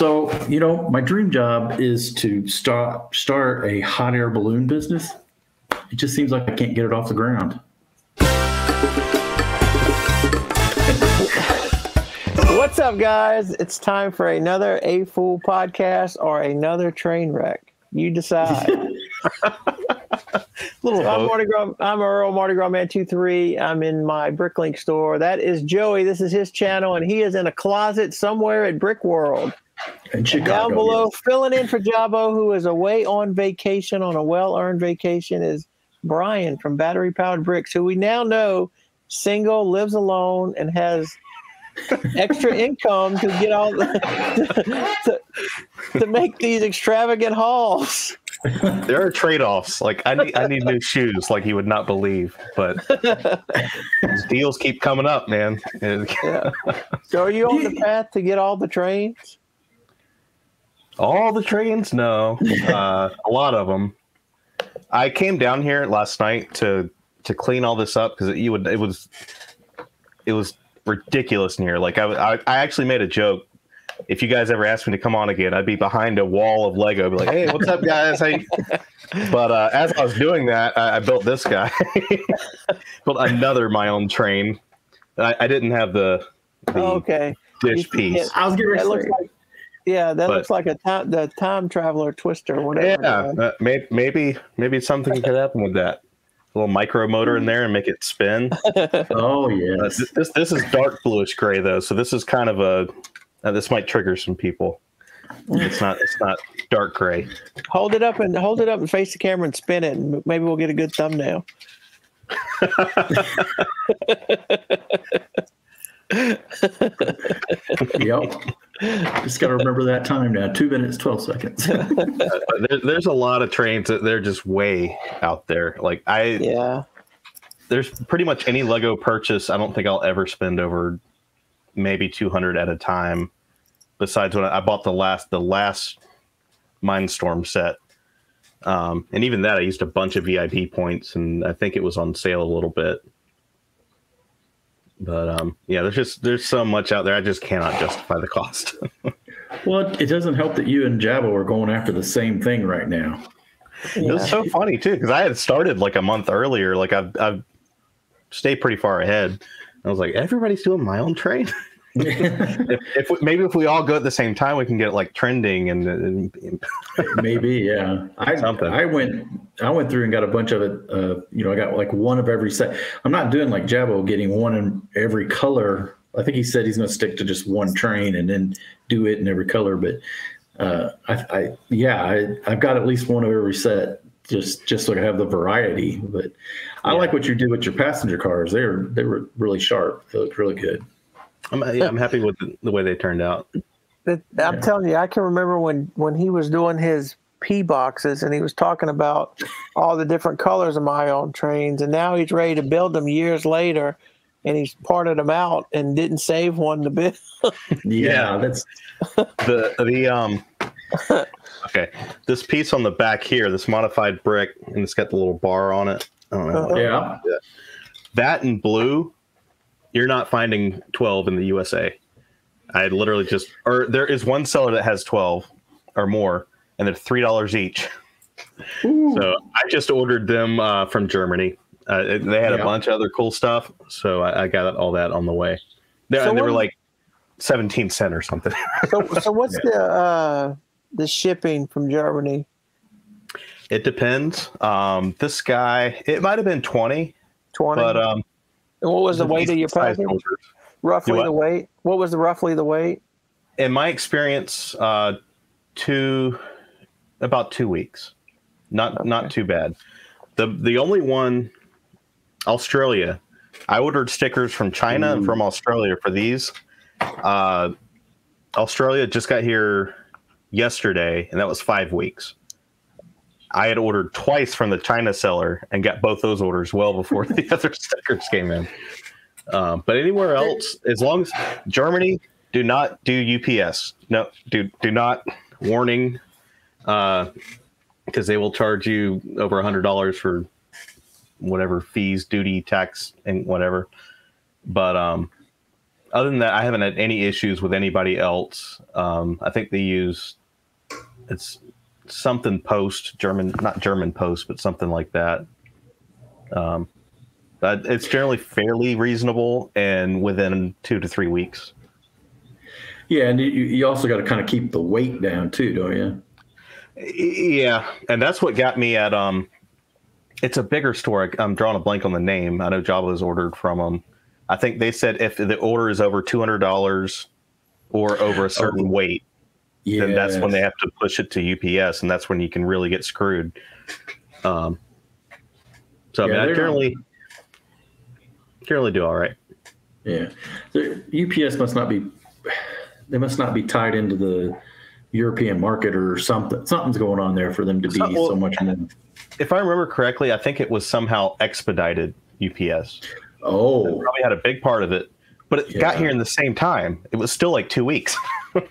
So, my dream job is to start a hot air balloon business. It just seems like I can't get it off the ground. What's up, guys? It's time for another A F.o.O.L Podcast or another train wreck. You decide. I'm Earl, Mardigrasman23. I'm in my Bricklink store. That is Joey. This is his channel, and he is in a closet somewhere at Brick World. In Chicago, down below, yes. Filling in for Jaabo, who is away on vacation, on a well-earned vacation, is Brian from Battery Powered Bricks, who we now know single, lives alone, and has extra income to get all to make these extravagant hauls. There are trade-offs. Like I need new shoes, like you would not believe. But these deals keep coming up, man. Yeah. So, are you on the path to get all the trains? All the trains? No, a lot of them. I came down here last night to clean all this up because it was ridiculous in here. Like I actually made a joke. If you guys ever asked me to come on again, I'd be behind a wall of Lego, be like, "Hey, what's up, guys?" But as I was doing that, I built this guy, built another my own train. I didn't have the dish piece. I was getting ready. Looks like the time traveler twister or whatever. Yeah, maybe something could happen with that. A little micro motor in there and make it spin. Oh yeah. This is dark bluish gray though, so this is kind of this might trigger some people. It's not dark gray. Hold it up and face the camera and spin it, and maybe we'll get a good thumbnail. Yep. Just got to remember that time now. 2 minutes, 12 seconds. There's a lot of trains that they're just way out there. Like there's pretty much any Lego purchase. I don't think I'll ever spend over maybe 200 at a time. Besides when I bought the last Mindstorm set, and even that I used a bunch of VIP points, and I think it was on sale a little bit. But there's so much out there. I just cannot justify the cost. Well, it doesn't help that you and Jaabo are going after the same thing right now. Yeah. It's so funny too, because I had started like a month earlier. Like I've stayed pretty far ahead. I was like, everybody's doing my own train. if we all go at the same time, we can get it like trending and maybe, yeah. I went through and got a bunch of it. I got like one of every set. I'm not doing like Jaabo, getting one in every color. I think he said he's going to stick to just one train and then do it in every color. But I've got at least one of every set, just so I have the variety. But I like what you did with your passenger cars. They were really sharp. They looked really good. I'm happy with the way they turned out. I'm telling you, I can remember when he was doing his P boxes and he was talking about all the different colors of my own trains, and now he's ready to build them years later, and he's parted them out and didn't save one to build. Yeah, that's okay. This piece on the back here, this modified brick, and it's got the little bar on it. I don't know. Yeah, that in blue. You're not finding 12 in the USA. I literally there is one seller that has 12 or more, and they're $3 each. Ooh. So I just ordered them from Germany. They had a bunch of other cool stuff, so I got all that on the way. They were like 17 cents or something. So what's the shipping from Germany? It depends. This guy, it might have been 20. But and what was the weight of your package? Roughly the weight? What was roughly the weight? In my experience, about 2 weeks. Not too bad. The only one, Australia. I ordered stickers from China and from Australia for these. Australia just got here yesterday, and that was 5 weeks. I had ordered twice from the China seller and got both those orders well before the other stickers came in. But anywhere else, as long as Germany, do not do UPS. No, do not. Warning, because they will charge you over $100 for whatever fees, duty, tax, and whatever. But Other than that, I haven't had any issues with anybody else. I think they use it's something Post German, not German Post, but something like that. But it's generally fairly reasonable and within 2 to 3 weeks. Yeah, and you also got to kind of keep the weight down too, don't you? Yeah, and that's what got me at it's a bigger store. I'm drawing a blank on the name. I know Jaabo has ordered from them. I think they said if the order is over $200 or over a certain weight, then that's when they have to push it to UPS, and that's when you can really get screwed. So I mean, I generally do all right. Yeah, UPS must not be. They must not be tied into the European market or something. Something's going on there for them to be so much more. If I remember correctly, I think it was somehow expedited UPS. Oh, they probably had a big part of it, but it got here in the same time. It was still like 2 weeks.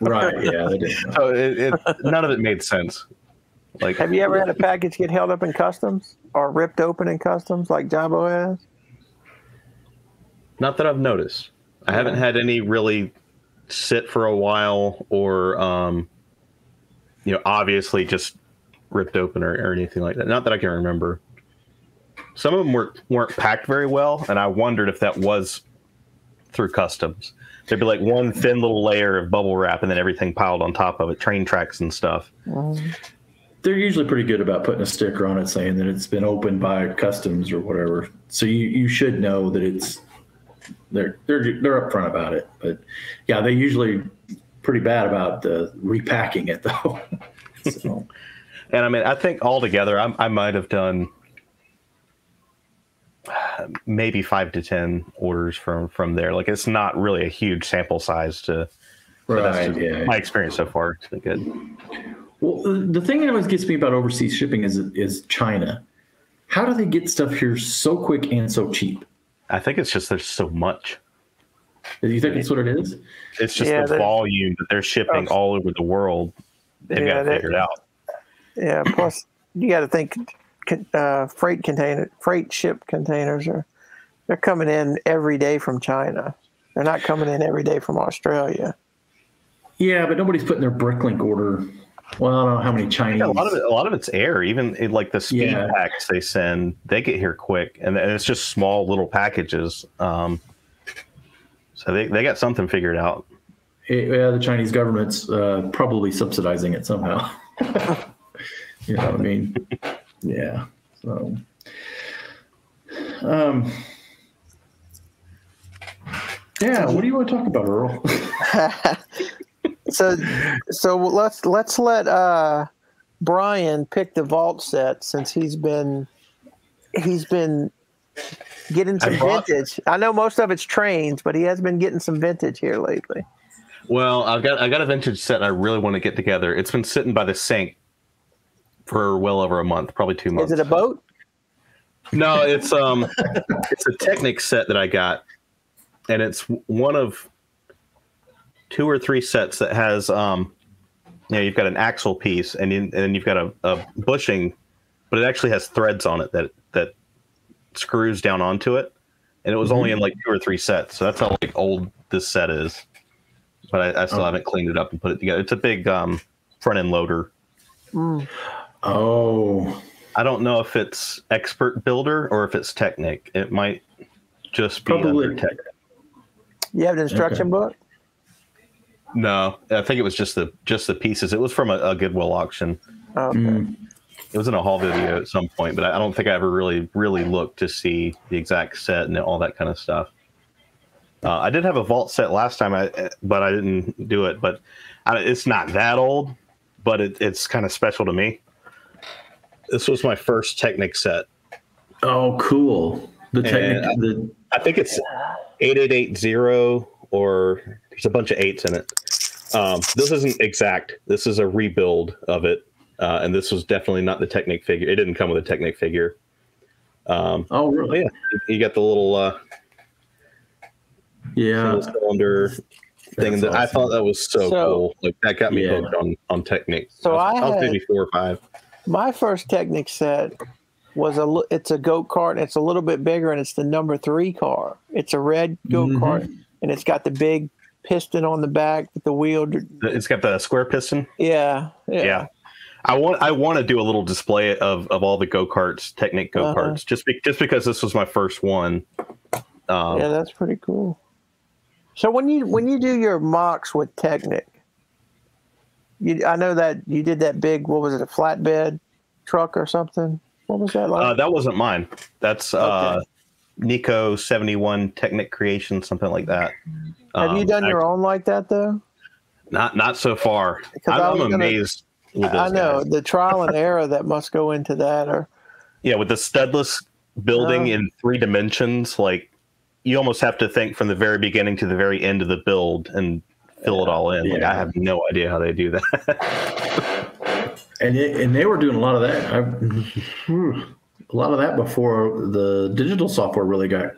Right. Yeah. They did. So none of it made sense. Like, have you ever had a package get held up in customs or ripped open in customs like Jaabo has? Not that I've noticed. I haven't had any really sit for a while or, obviously just ripped open or anything like that. Not that I can remember. Some of them weren't packed very well, and I wondered if that was through customs. There'd be like one thin little layer of bubble wrap and then everything piled on top of it, train tracks and stuff. They're usually pretty good about putting a sticker on it saying that it's been opened by customs or whatever. So you should know that they're upfront about it. But yeah, they're usually pretty bad about repacking it though. So. And I mean, I think altogether I might have done maybe 5 to 10 orders from there. Like, it's not really a huge sample size my experience so far. It's been good. Well, the thing that always gets me about overseas shipping is China. How do they get stuff here so quick and so cheap? I think it's just there's so much. Do you think that's what it is? It's just the volume that they're shipping all over the world. They've got to figure it out. Yeah. Plus, you got to think freight ship containers they're coming in every day from China. They're not coming in every day from Australia. Yeah, but nobody's putting their Bricklink order. Well, I don't know how many Chinese. Yeah, a lot of it's air. Even like the speed packs they send, they get here quick, and it's just small little packages. So they got something figured out. Yeah, the Chinese government's probably subsidizing it somehow. You know what I mean? Yeah. So, yeah. What do you want to talk about, Earl? So let's let Brian pick the vault set since he's been getting some vintage. I know most of it's trains, but he has been getting some vintage here lately. Well, I got a vintage set I really want to get together. It's been sitting by the sink for well over a month, probably 2 months. Is it a boat? No, it's it's a Technic set that I got, and it's one of 2 or 3 sets that has you've got an axle piece and then you've got a bushing, but it actually has threads on it that screws down onto it, and it was only in like 2 or 3 sets, so that's how like old this set is. But I still haven't cleaned it up and put it together. It's a big front end loader. Oh, I don't know if it's Expert Builder or if it's Technic. It might just be probably Technic. You have an instruction book? No, I think it was just the pieces. It was from a Goodwill auction. Okay. It was in a haul video at some point, but I don't think I ever really looked to see the exact set and all that kind of stuff. I did have a vault set last time, but I didn't do it. But it's not that old, but it's kind of special to me. This was my first Technic set. Oh, cool! The Technic. I think it's 8880, or there's a bunch of 8s in it. This isn't exact. This is a rebuild of it, and this was definitely not the Technic figure. It didn't come with a Technic figure. Oh, really? Yeah, you got the little cylinder thing. That awesome. I thought that was so cool. Like, that got me hooked on Technic. So I was maybe 4 or 5. My first Technic set was it's a goat cart. It's a little bit bigger, and it's the number 3 car. It's a red goat cart. and it's got the big piston on the back with the wheel. It's got the square piston. Yeah. I want to do a little display of all the go-karts, Technic go-karts, just because this was my first one. Yeah, that's pretty cool. So when you do your mocks with Technic, I know that you did that big, what was it, a flatbed truck or something? What was that like? That wasn't mine. That's Nico 71 Technic Creation, something like that. Have you done your own like that though? Not so far. I'm amazed. I know the trial and error that must go into that, or with the studless building in 3 dimensions, like you almost have to think from the very beginning to the very end of the build and fill it all in. Like I have no idea how they do that. and they were doing a lot of that. A lot of that before the digital software really got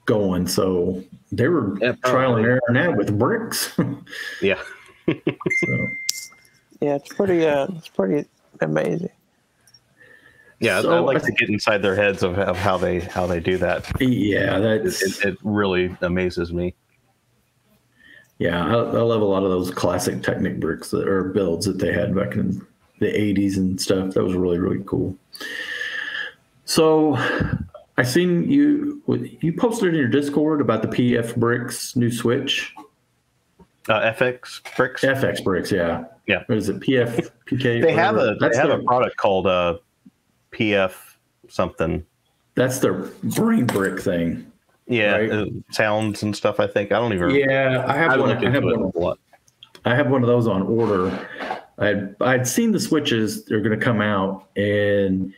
going. So they were trial and error now with bricks. Yeah. Yeah, it's pretty amazing. Yeah, so, I like to get inside their heads of how they do that. Yeah, it really amazes me. Yeah, I love a lot of those classic Technic bricks or builds that they had back in the 80s and stuff. That was really, really cool. So I seen you posted in your Discord about the PF Bricks new switch. FX Bricks? FX Bricks, yeah. Yeah. What is it? PF, PK? They have a product called PF something. That's their brain brick thing. Yeah, right? Sounds and stuff, I think. I don't even remember. Yeah, I have one of those on order. I'd seen the switches, they're going to come out, and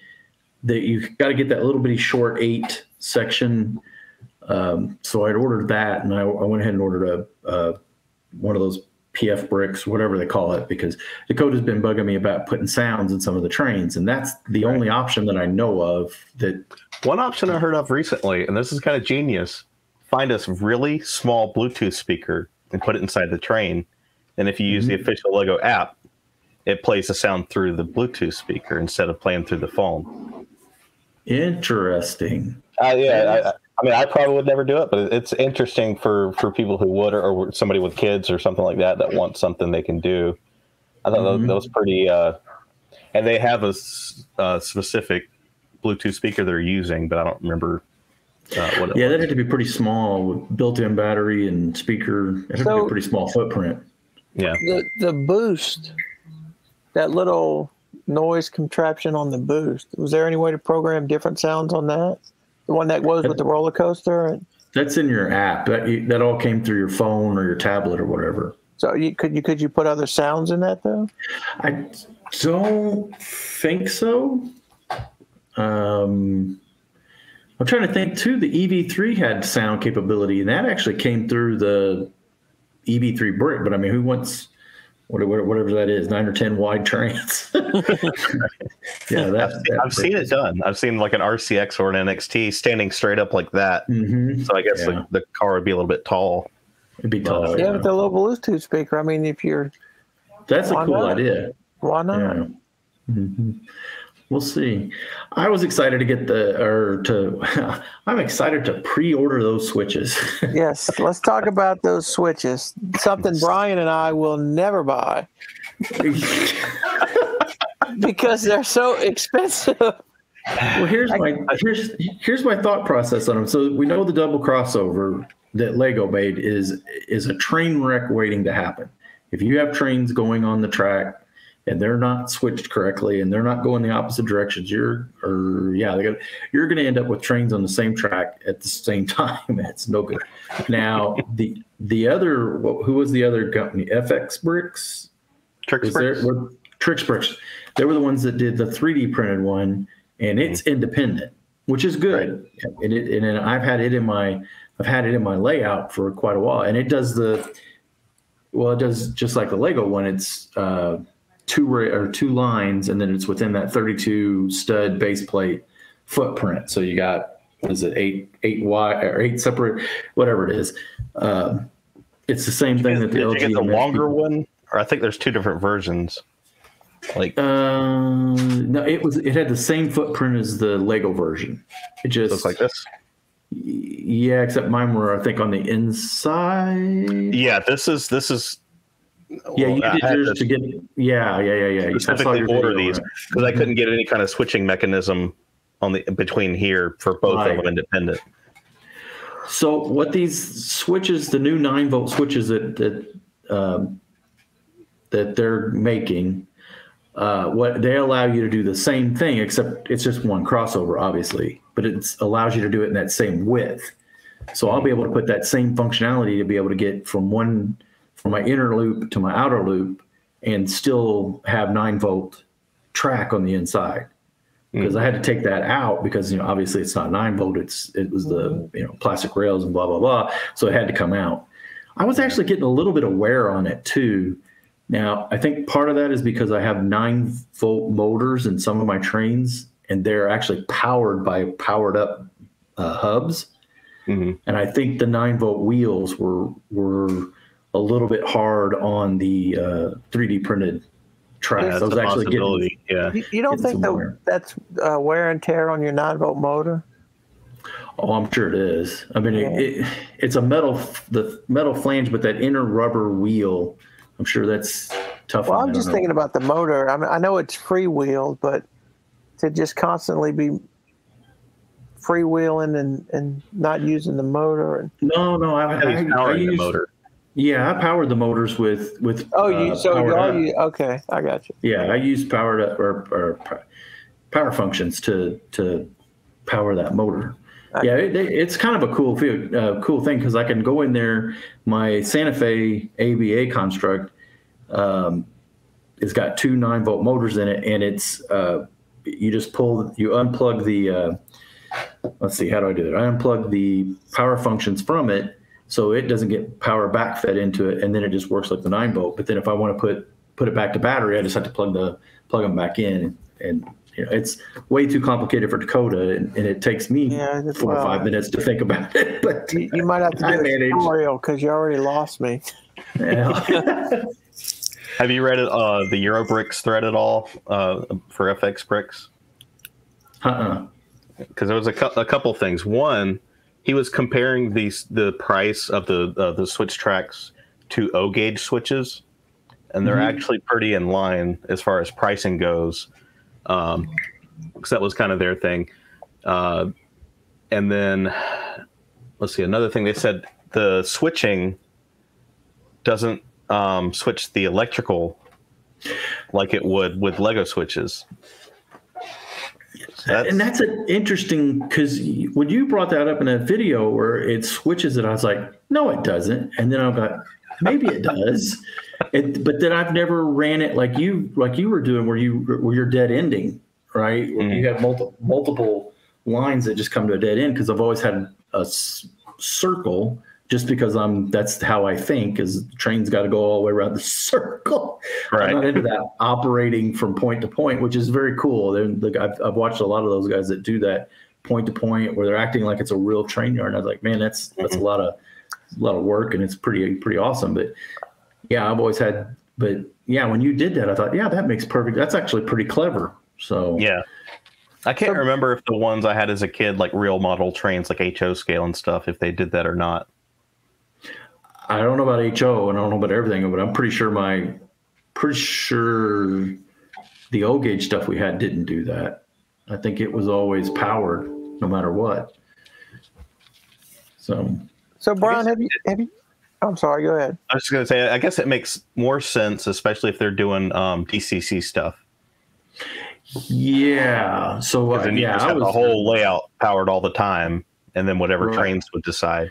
that you got to get that little bitty short 8 section. So I'd ordered that, and I went ahead and ordered one of those PF bricks, whatever they call it, because Dakota's been bugging me about putting sounds in some of the trains, and that's the only option that I know of. That one option I heard of recently, and this is kind of genius: find a really small Bluetooth speaker and put it inside the train, and if you use the official Lego app, it plays the sound through the Bluetooth speaker instead of playing through the phone. Interesting. I mean, I probably would never do it, but it's interesting for people who would, or somebody with kids or something like that want something they can do. I thought that was pretty, and they have a specific Bluetooth speaker they're using, but I don't remember what it was. That had to be pretty small with built-in battery and speaker. It had to be a pretty small footprint. Yeah. The boost, that little noise contraption on the boost, was there any way to program different sounds on that? The one that goes with the roller coaster? That's in your app. That all came through your phone or your tablet or whatever. So could you put other sounds in that though? I don't think so. I'm trying to think too. The EV3 had sound capability, and that actually came through the EV3 brick. But I mean, who wants whatever that is, 9 or 10 wide trains? I've seen it done. I've seen like an RCX or an NXT standing straight up like that. Mm-hmm. So I guess the car would be a little bit tall. It'd be tall. With the little Bluetooth speaker. I mean, that's a cool idea. Why not? Yeah. Mm-hmm. We'll see. I was excited to get I'm excited to pre-order those switches. Yes, let's talk about those switches. Something Brian and I will never buy because they're so expensive. Well, here's my thought process on them. So we know the double crossover that Lego made is a train wreck waiting to happen. If you have trains going on the track and they're not switched correctly and they're not going the opposite directions, you're going to end up with trains on the same track at the same time. It's no good. Now, the other, who was the other company? FX Bricks? Trix Bricks. They were the ones that did the 3D printed one, and it's independent, which is good. Right. And I've had it in my layout for quite a while, and it does just like the Lego one. It's two lines, and then it's within that 32 stud base plate footprint. So you got, what is it, eight wide or 8 separate, whatever it is. It's the same thing that the LG. Did you get the longer one, or I think there's 2 different versions. No, it had the same footprint as the Lego version. It just looks like this. Yeah, except mine were, I think, on the inside. Yeah, this is. Yeah, you did yours to get. Yeah. Specifically order these because I couldn't get any kind of switching mechanism on the between here for both of them independent. So what these switches, the new 9-volt switches that they're making, what they allow you to do the same thing, except it's just one crossover, obviously, but it allows you to do it in that same width. So I'll be able to put that same functionality to be able to get from my inner loop to my outer loop and still have 9-volt track on the inside. Because I had to take that out because, obviously it's not 9-volt. It was the, plastic rails and blah, blah, blah. So it had to come out. I was actually getting a little bit of wear on it too. Now, I think part of that is because I have 9-volt motors in some of my trains, and they're actually powered by powered up hubs. And I think the 9-volt wheels were a little bit hard on the 3D printed track. That's a possibility. You don't think that's wear and tear on your 9-volt motor? Oh, I'm sure it is. I mean, it's the metal flange, but that inner rubber wheel, I'm sure that's tough. Well, I'm just thinking about the motor. I mean, I know it's freewheeled, but to just constantly be freewheeling and not using the motor. No, I use the motor. Yeah, I powered the motors with. Okay, I got you. Yeah, I use powered up or power functions to power that motor. Okay. Yeah, it's kind of a cool thing because I can go in there. My Santa Fe ABA construct, it's got 2 9-volt motors in it, and it's you unplug the. Let's see, how do I do it? I unplug the power functions from it, so it doesn't get power back fed into it, and then it just works like the 9-volt. But then if I want to put it back to battery, I just have to plug them back in, and it's way too complicated for Dakota, and it takes me 4 or 5 minutes to think about it. But you might have to do a tutorial because you already lost me. Yeah. Have you read the Eurobricks thread at all for FX Bricks? Because there was a couple things. One, he was comparing the price of the switch tracks to O gauge switches, and they're actually pretty in line as far as pricing goes. Because that was kind of their thing. And then let's see, another thing they said, the switching doesn't switch the electrical like it would with Lego switches. And that's an interesting, because when you brought that up in a video where it switches it, I was like, no, it doesn't. And then I got, maybe it does. But then I've never ran it like you were doing, where you're dead ending, right? Where you have multiple lines that just come to a dead end, because I've always had a circle, just because that's how I think, is the train's got to go all the way around the circle. Right. I'm not into that operating from point to point, which is very cool. I've watched a lot of those guys that do that point to point, where they're acting like it's a real train yard. And I was like, man, that's a lot of work, and it's pretty awesome. But yeah, I've always had. But yeah, when you did that, I thought, yeah, that makes perfect. That's actually pretty clever. So yeah. I can't remember if the ones I had as a kid, like real model trains, like HO scale and stuff, if they did that or not. I don't know about HO, and I don't know about everything, but I'm pretty sure the O gauge stuff we had didn't do that. I think it was always powered, no matter what. So Brian, have you? I'm sorry. Go ahead. I was just going to say, I guess it makes more sense, especially if they're doing DCC stuff. Yeah. So then you just have the whole layout powered all the time, and then whatever trains would decide.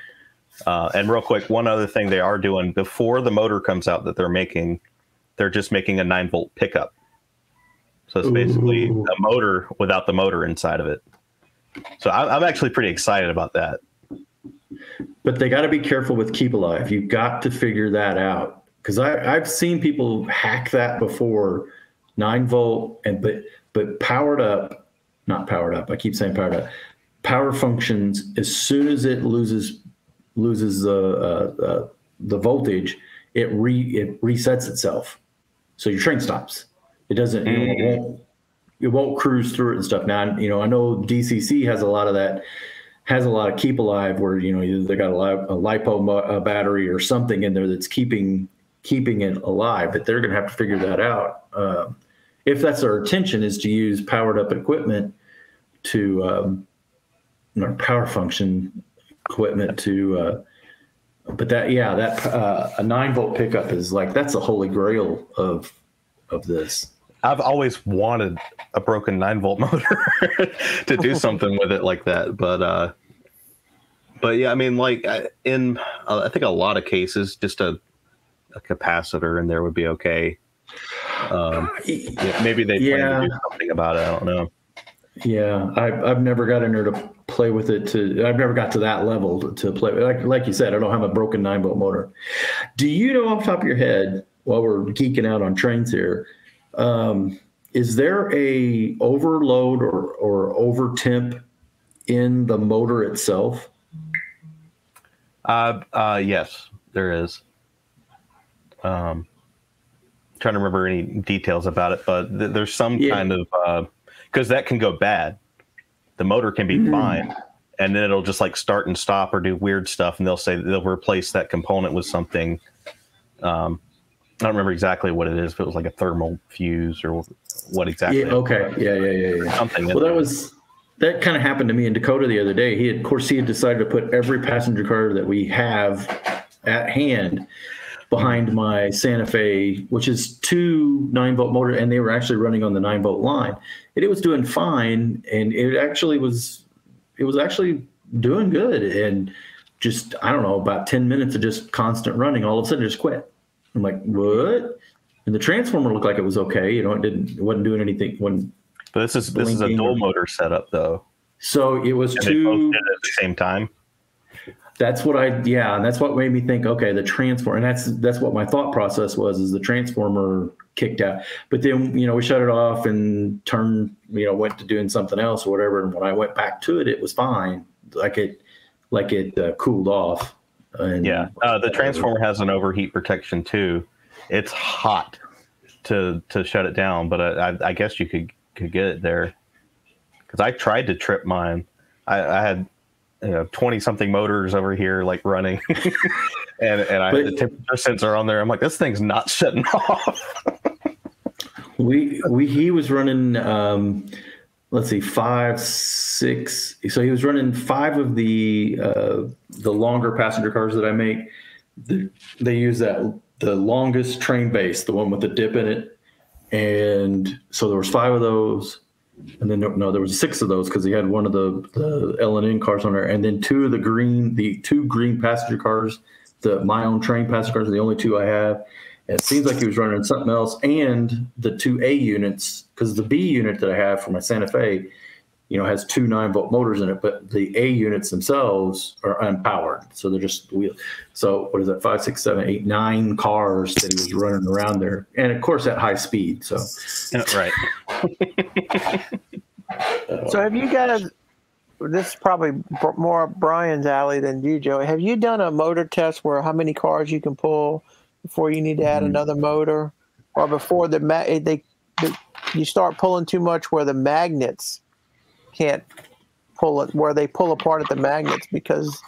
And real quick, one other thing they are doing before the motor comes out that they're just making a 9-volt pickup. So it's basically a motor without the motor inside of it. So I'm actually pretty excited about that. But they got to be careful with Keep Alive. You've got to figure that out, because I've seen people hack that before, 9-volt, but powered up, not powered up. I keep saying powered up. Power functions, as soon as it loses the voltage, it resets itself, so your train stops. It doesn't. It won't cruise through it and stuff. Now, I know DCC has a lot of that has a lot of keep alive where, you know, either they got a LiPo battery or something where, you know, either they got a LiPo battery or something in there that's keeping it alive. But they're going to have to figure that out. If that's their intention, is to use powered up equipment to power function equipment to but that a 9-volt pickup is like, that's a holy grail of this. I've always wanted a broken 9-volt motor to do something with it like that, but yeah, I mean, like in I think a lot of cases, just a capacitor in there would be okay. Maybe they plan to do something about it. I don't know. Yeah, I've never got in there to play with it. I've never got to that level to play. Like you said, I don't have a broken 9-volt motor. Do you know off the top of your head, while we're geeking out on trains here, is there a overload or over temp in the motor itself? Yes, there is. Trying to remember any details about it, but there's some kind of because that can go bad. The motor can be fine, and then it'll just like start and stop or do weird stuff, and they'll say they'll replace that component with something. I don't remember exactly what it is, if it was like a thermal fuse or what exactly. Yeah, okay. Yeah. Something. Well, that kind of happened to me in Dakota the other day. He had decided to put every passenger car that we have at hand behind my Santa Fe, which is 2 9-volt motor, and they were actually running on the 9-volt line. And it was doing fine, and it was actually doing good. And just, I don't know, about 10 minutes of just constant running, all of a sudden it just quit. I'm like, what? And the transformer looked like it was okay. You know, it wasn't doing anything. But this is a dual motor setup, though. So it was and two. They both did it at the same time. That's what and that's what made me think, okay, the transformer, and that's what my thought process was, is the transformer kicked out. But then, you know, we shut it off and turned, you know, went to doing something else or whatever. And when I went back to it, it was fine. Like it cooled off. And, the transformer has an overheat protection too. It's hot to shut it down, but I guess you could get it there, because I tried to trip mine. I had 20 something motors over here like running, and I had the temperature sensor on there. I'm like, this thing's not shutting off. He was running let's see, 5, 6. So he was running 5 of the longer passenger cars that I make. They use the longest train base, the one with the dip in it. And so there was 5 of those. And then there was 6 of those, because he had one of the L&N cars on there, and then 2 of the 2 green passenger cars, my own train passenger cars are the only 2 I have. And it seems like he was running something else, and the 2 A units, because the B unit that I have for my Santa Fe, you know, has 2 9-volt motors in it, but the A units themselves are unpowered, so they're just wheels. So what is that? 5, 6, 7, 8, 9 cars that he was running around there, and of course at high speed. So right. So have you guys? This is probably more Brian's alley than you, Joey. Have you done a motor test where how many cars you can pull before you need to add another motor, or before you start pulling too much where the magnets can't pull it, where they pull apart at the magnets? Because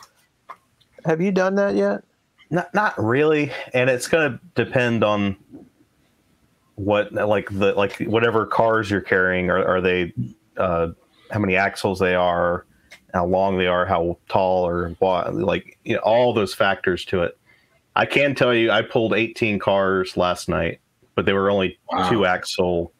have you done that yet? Not really, and it's going to depend on whatever cars you're carrying. Are they how many axles they are, how long they are, how tall or what, all those factors to it. I can tell you, I pulled 18 cars last night, but they were only 2 axle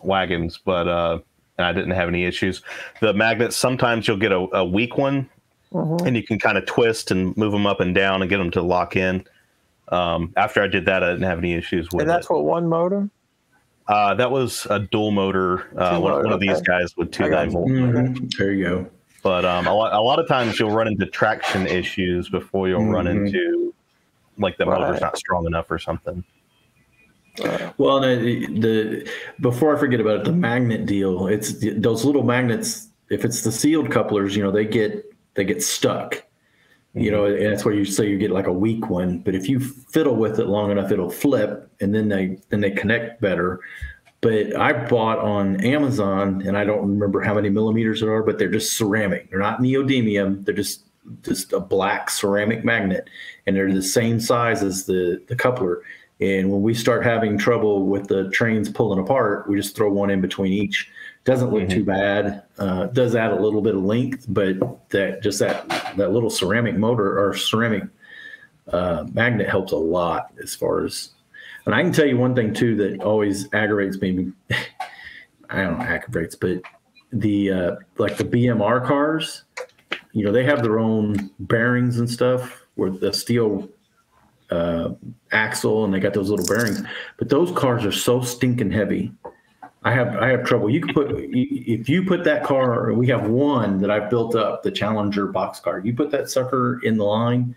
wagons, but I didn't have any issues. The magnets, sometimes you'll get a weak one, and you can kind of twist and move them up and down and get them to lock in. After I did that, I didn't have any issues with it. And that's what, one motor? That was a dual motor. One of these guys with 2 9-volt. There you go. But a lot of times you'll run into traction issues before you'll run into the motor's not strong enough or something. Well, before I forget about it, the magnet deal. It's those little magnets. If it's the sealed couplers, they get stuck. And that's where you say you get like a weak one. But if you fiddle with it long enough, it'll flip, and then they connect better. But I bought on Amazon, and I don't remember how many millimeters there are, but they're just ceramic. They're not neodymium. They're just a black ceramic magnet, and they're the same size as the coupler. And when we start having trouble with the trains pulling apart, we just throw one in between each. Doesn't look too bad. Does add a little bit of length, but that little ceramic motor or ceramic magnet helps a lot as far as. And I can tell you one thing too that always aggravates me. I don't know, aggravates, but the like the BMR cars, they have their own bearings and stuff with the steel axle, and they got those little bearings. But those cars are so stinking heavy. I have trouble. If you put that car, we have one that I've built up, the Challenger boxcar. You put that sucker in the line,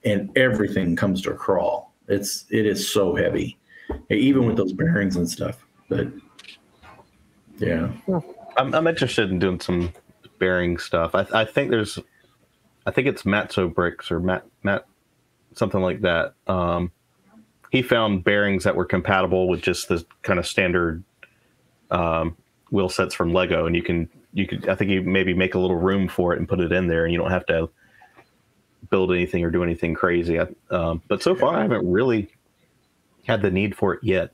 and everything comes to a crawl. It is so heavy, even with those bearings and stuff. But yeah, I'm interested in doing some bearing stuff. I think it's Matzo Bricks or Matt something like that. He found bearings that were compatible with just the kind of standard wheel sets from Lego, and you can I think you maybe make a little room for it and put it in there, and you don't have to build anything or do anything crazy. But so far I haven't really had the need for it yet.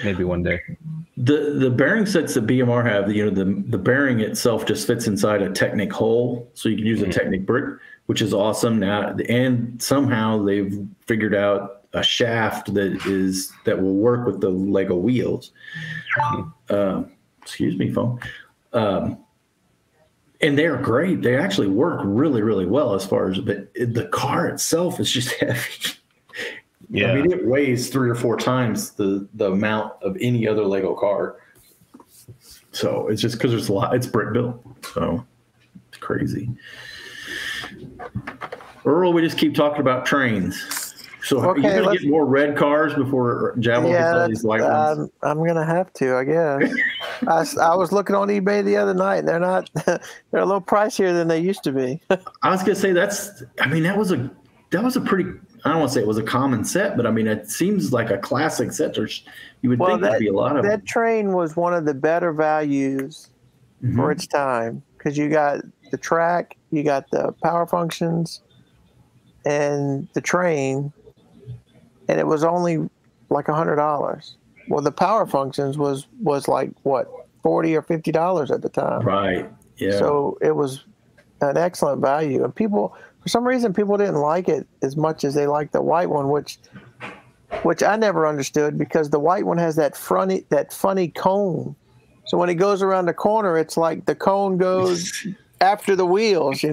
Maybe one day. The bearing sets that BMR have, the bearing itself just fits inside a Technic hole, so you can use a Technic brick, which is awesome now. And somehow they've figured out a shaft that will work with the Lego wheels. Excuse me, phone. And they're great. They actually work really, really well but the car itself is just heavy. Yeah. I mean, it weighs 3 or 4 times the amount of any other Lego car. So it's just because there's a lot. It's brick built. So it's crazy. Earl, we just keep talking about trains. So are you going to get more red cars before Jaabo gets all these white ones? I'm going to have to, I guess. I was looking on eBay the other night, and they're a little pricier than they used to be. I was going to say that was a pretty, I don't want to say it was a common set, but I mean, it seems like a classic set. You would think there'd be a lot of that train was one of the better values for its time, because you got the track, you got the power functions, and the train, and it was only like $100. Well, the power functions was like what, $40 or $50 at the time. Right. Yeah. So it was an excellent value, and for some reason, people didn't like it as much as they liked the white one, which I never understood, because the white one has that funny cone. So when it goes around the corner, it's like the cone goes after the wheels,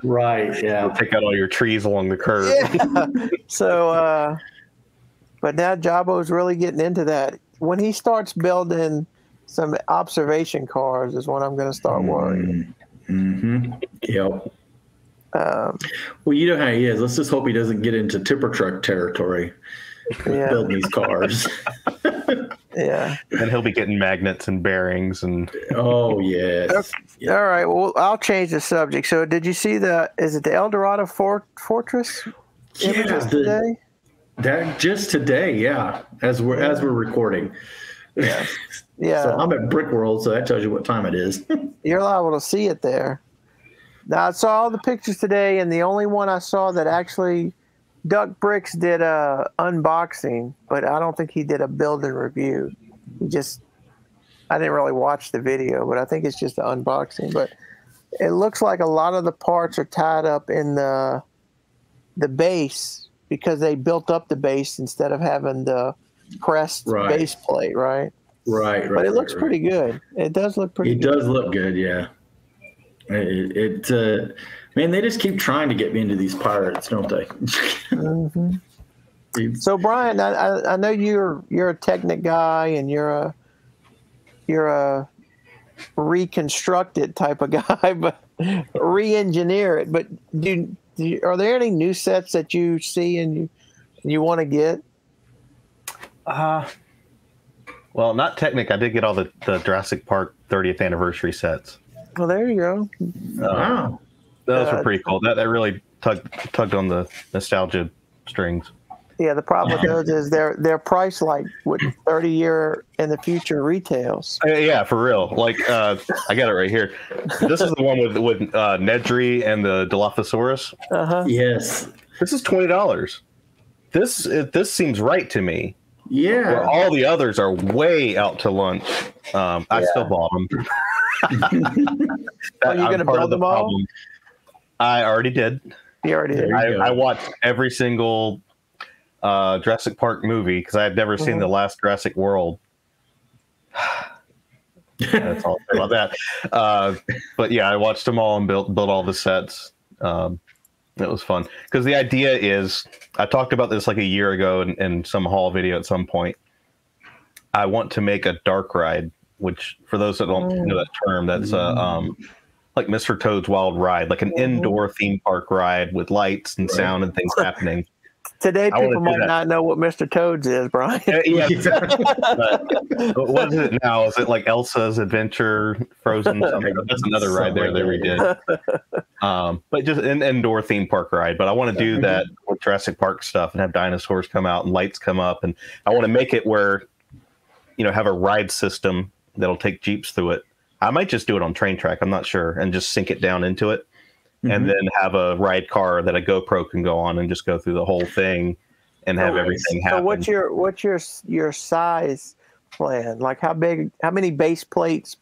Right. Yeah. You'll take out all your trees along the curve. Yeah. So, but now Jaabo's really getting into that. When he starts building some observation cars is when I'm going to start worrying. Mm-hmm. Yep. Well, you know how he is. Let's just hope he doesn't get into tipper truck territory. Building these cars. Yeah. And he'll be getting magnets and bearings and. Oh yes. Okay. All right. Well, I'll change the subject. So, did you see is it the El Dorado Fortress images today? That just today, yeah. As we're recording. Yeah. Yeah. So I'm at Brick World, so that tells you what time it is. You're liable to see it there. Now, I saw all the pictures today, and the only one I saw that actually Duck Bricks did a unboxing, but I don't think he did a build and review. I didn't really watch the video, but I think it's just an unboxing. But it looks like a lot of the parts are tied up in the base, because they built up the base instead of having the pressed base plate, right? Right. But it looks pretty good. It does look pretty good. It does look good, yeah. Man, they just keep trying to get me into these pirates, don't they? Mm-hmm. So, Brian, I know you're a Technic guy, and you're a reconstructed type of guy, but re-engineer it. But are there any new sets that you see and you want to get? Well, not Technic. I did get all the Jurassic Park 30th anniversary sets. Well, there you go. Wow. Those were pretty cool. That really tugged on the nostalgia strings. Yeah, the problem with those is they're priced like what 30-year in the future retails. Yeah, for real. Like I got it right here. This is the one with Nedry and the Dilophosaurus. Yes. This is $20. This seems right to me. Yeah. Where all the others are way out to lunch. I still bought them. Are you going to build them all? I already did. You already did. I watched every single Jurassic Park movie because I had never seen the last Jurassic World. That's all about that. But yeah, I watched them all and built all the sets. It was fun because the idea is, I talked about this like a year ago in some haul video at some point. I want to make a dark ride, which for those that don't know that term, that's like Mr. Toad's Wild Ride, like an indoor theme park ride with lights and sound and things happening. Today, people might not know what Mr. Toad's is, Brian. Yeah. But what is it now? Is it like Elsa's Adventure, Frozen? Something? That's another ride there that we did. But just an indoor theme park ride. But I want to do that with Jurassic Park stuff and have dinosaurs come out and lights come up. And I want to make it where, have a ride system that'll take Jeeps through it. I might just do it on train track. I'm not sure. And just sink it down into it. And then have a ride car that a GoPro can go on and just go through the whole thing and have everything happen. So what's your size plan? Like how many base plates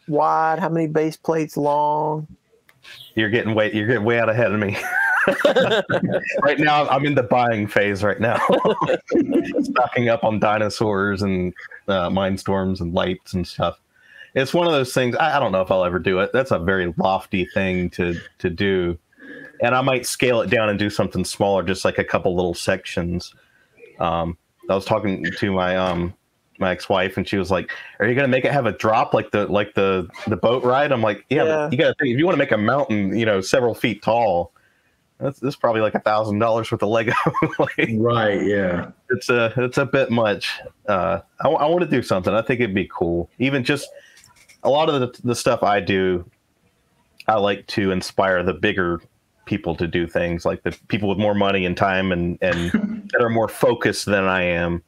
wide? How many base plates long? You're getting way out ahead of me. Right now, I'm in the buying phase right now. Stocking up on dinosaurs and Mindstorms and lights and stuff. It's one of those things. I don't know if I'll ever do it. That's a very lofty thing to do, and I might scale it down and do something smaller, just like a couple little sections. I was talking to my ex-wife, and she was like, "Are you going to make it have a drop like the boat ride?" I'm like, "Yeah, but you got to think, if you want to make a mountain, several feet tall, this is probably like $1,000 worth of Lego." Right? Yeah, it's a bit much. I want to do something. I think it'd be cool, even just. A lot of the stuff I do, I like to inspire the bigger people to do things, like the people with more money and time and that are more focused than I am.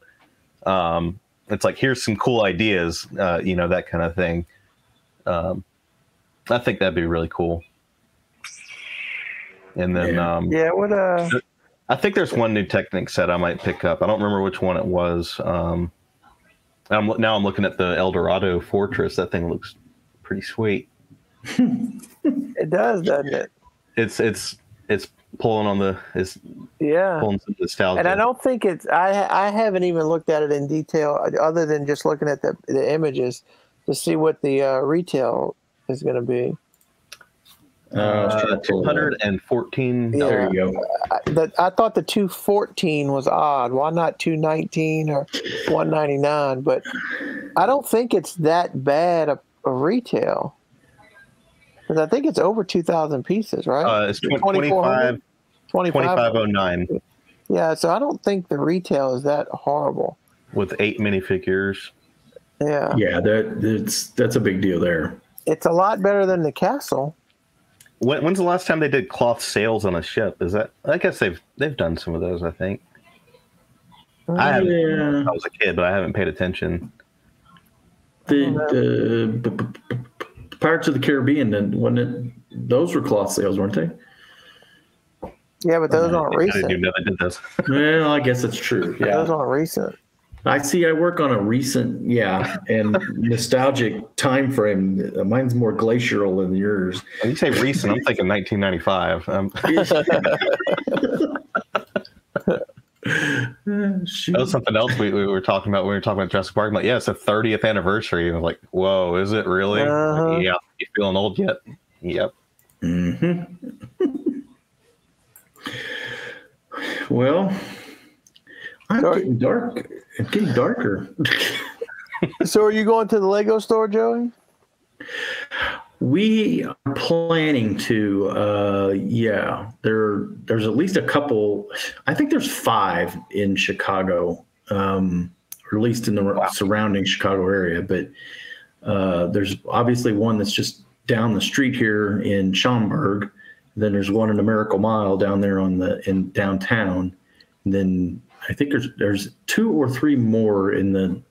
It's like, here's some cool ideas, that kind of thing. I think that'd be really cool. And then, I think there's one new Technic set I might pick up. I don't remember which one it was. I'm looking at the El Dorado Fortress. That thing looks pretty sweet. It does, doesn't it? It's pulling on pulling some nostalgia. And I don't think I haven't even looked at it in detail other than just looking at the images to see what the retail is going to be. 214. Yeah. There you go. I thought the 214 was odd. Why not 219 or 199? But I don't think it's that bad a retail. Because I think it's over 2,000 pieces, right? It's 2509. Yeah, so I don't think the retail is that horrible. With 8 minifigures. Yeah. Yeah, that's a big deal there. It's a lot better than the castle. When's the last time they did cloth sails on a ship? Is that? I guess they've done some of those. I think. I haven't. I was a kid, but I haven't paid attention. The Pirates of the Caribbean, those were cloth sails, weren't they? Yeah, but those aren't recent. I didn't know they did those. Well, I guess it's true. Yeah, those aren't recent. I work on a recent, and nostalgic time frame. Mine's more glacial than yours. When you say recent, I'm thinking 1995. That was something else we were talking about when we were talking about Jurassic Park. I'm like, it's the 30th anniversary. And I was like, whoa, is it really? Like, yeah, you feeling old yet? Yep. Mm-hmm. Well, I'm getting dark. It's getting darker. So are you going to the Lego store, Joey? We are planning to, there's at least a couple. I think there's 5 in Chicago, or at least in the surrounding Chicago area. But there's obviously one that's just down the street here in Schaumburg. Then there's one in the Miracle Mile down there in downtown. And then I think there's 2 or 3 more in the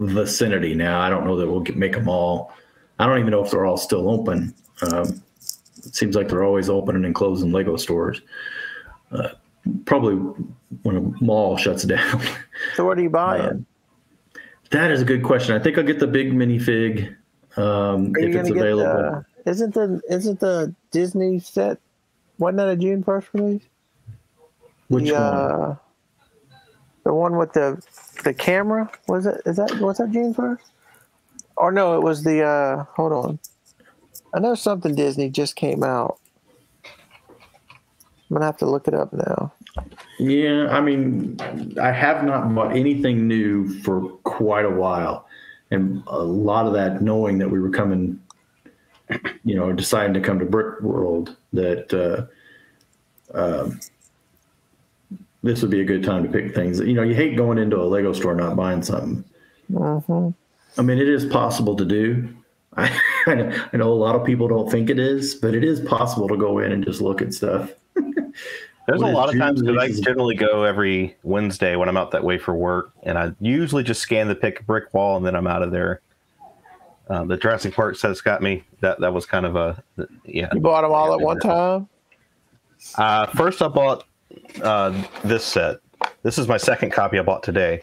vicinity now. I don't know that we'll make them all. I don't even know if they're all still open. It seems like they're always opening and closing Lego stores. Probably when a mall shuts down. So what are you buying? That is a good question. I think I'll get the big minifig if it's available. Isn't the Disney set? Wasn't that a June 1st release? Which one? The one with the camera. Was that June 1st? Or no, it was the hold on. I know something Disney just came out. I'm gonna have to look it up now. Yeah, I mean, I have not bought anything new for quite a while, and a lot of that knowing that we were coming, deciding to come to Brick World, that this would be a good time to pick things. You hate going into a Lego store not buying something. Mm-hmm. I mean, it is possible to do. I know a lot of people don't think it is, but it is possible to go in and just look at stuff. There's a lot of times because I generally go every Wednesday when I'm out that way for work, and I usually just scan the pick a brick wall and then I'm out of there. The Jurassic Park set's got me. That was kind of yeah. You bought them all at one time? First I bought this set. This is my second copy I bought today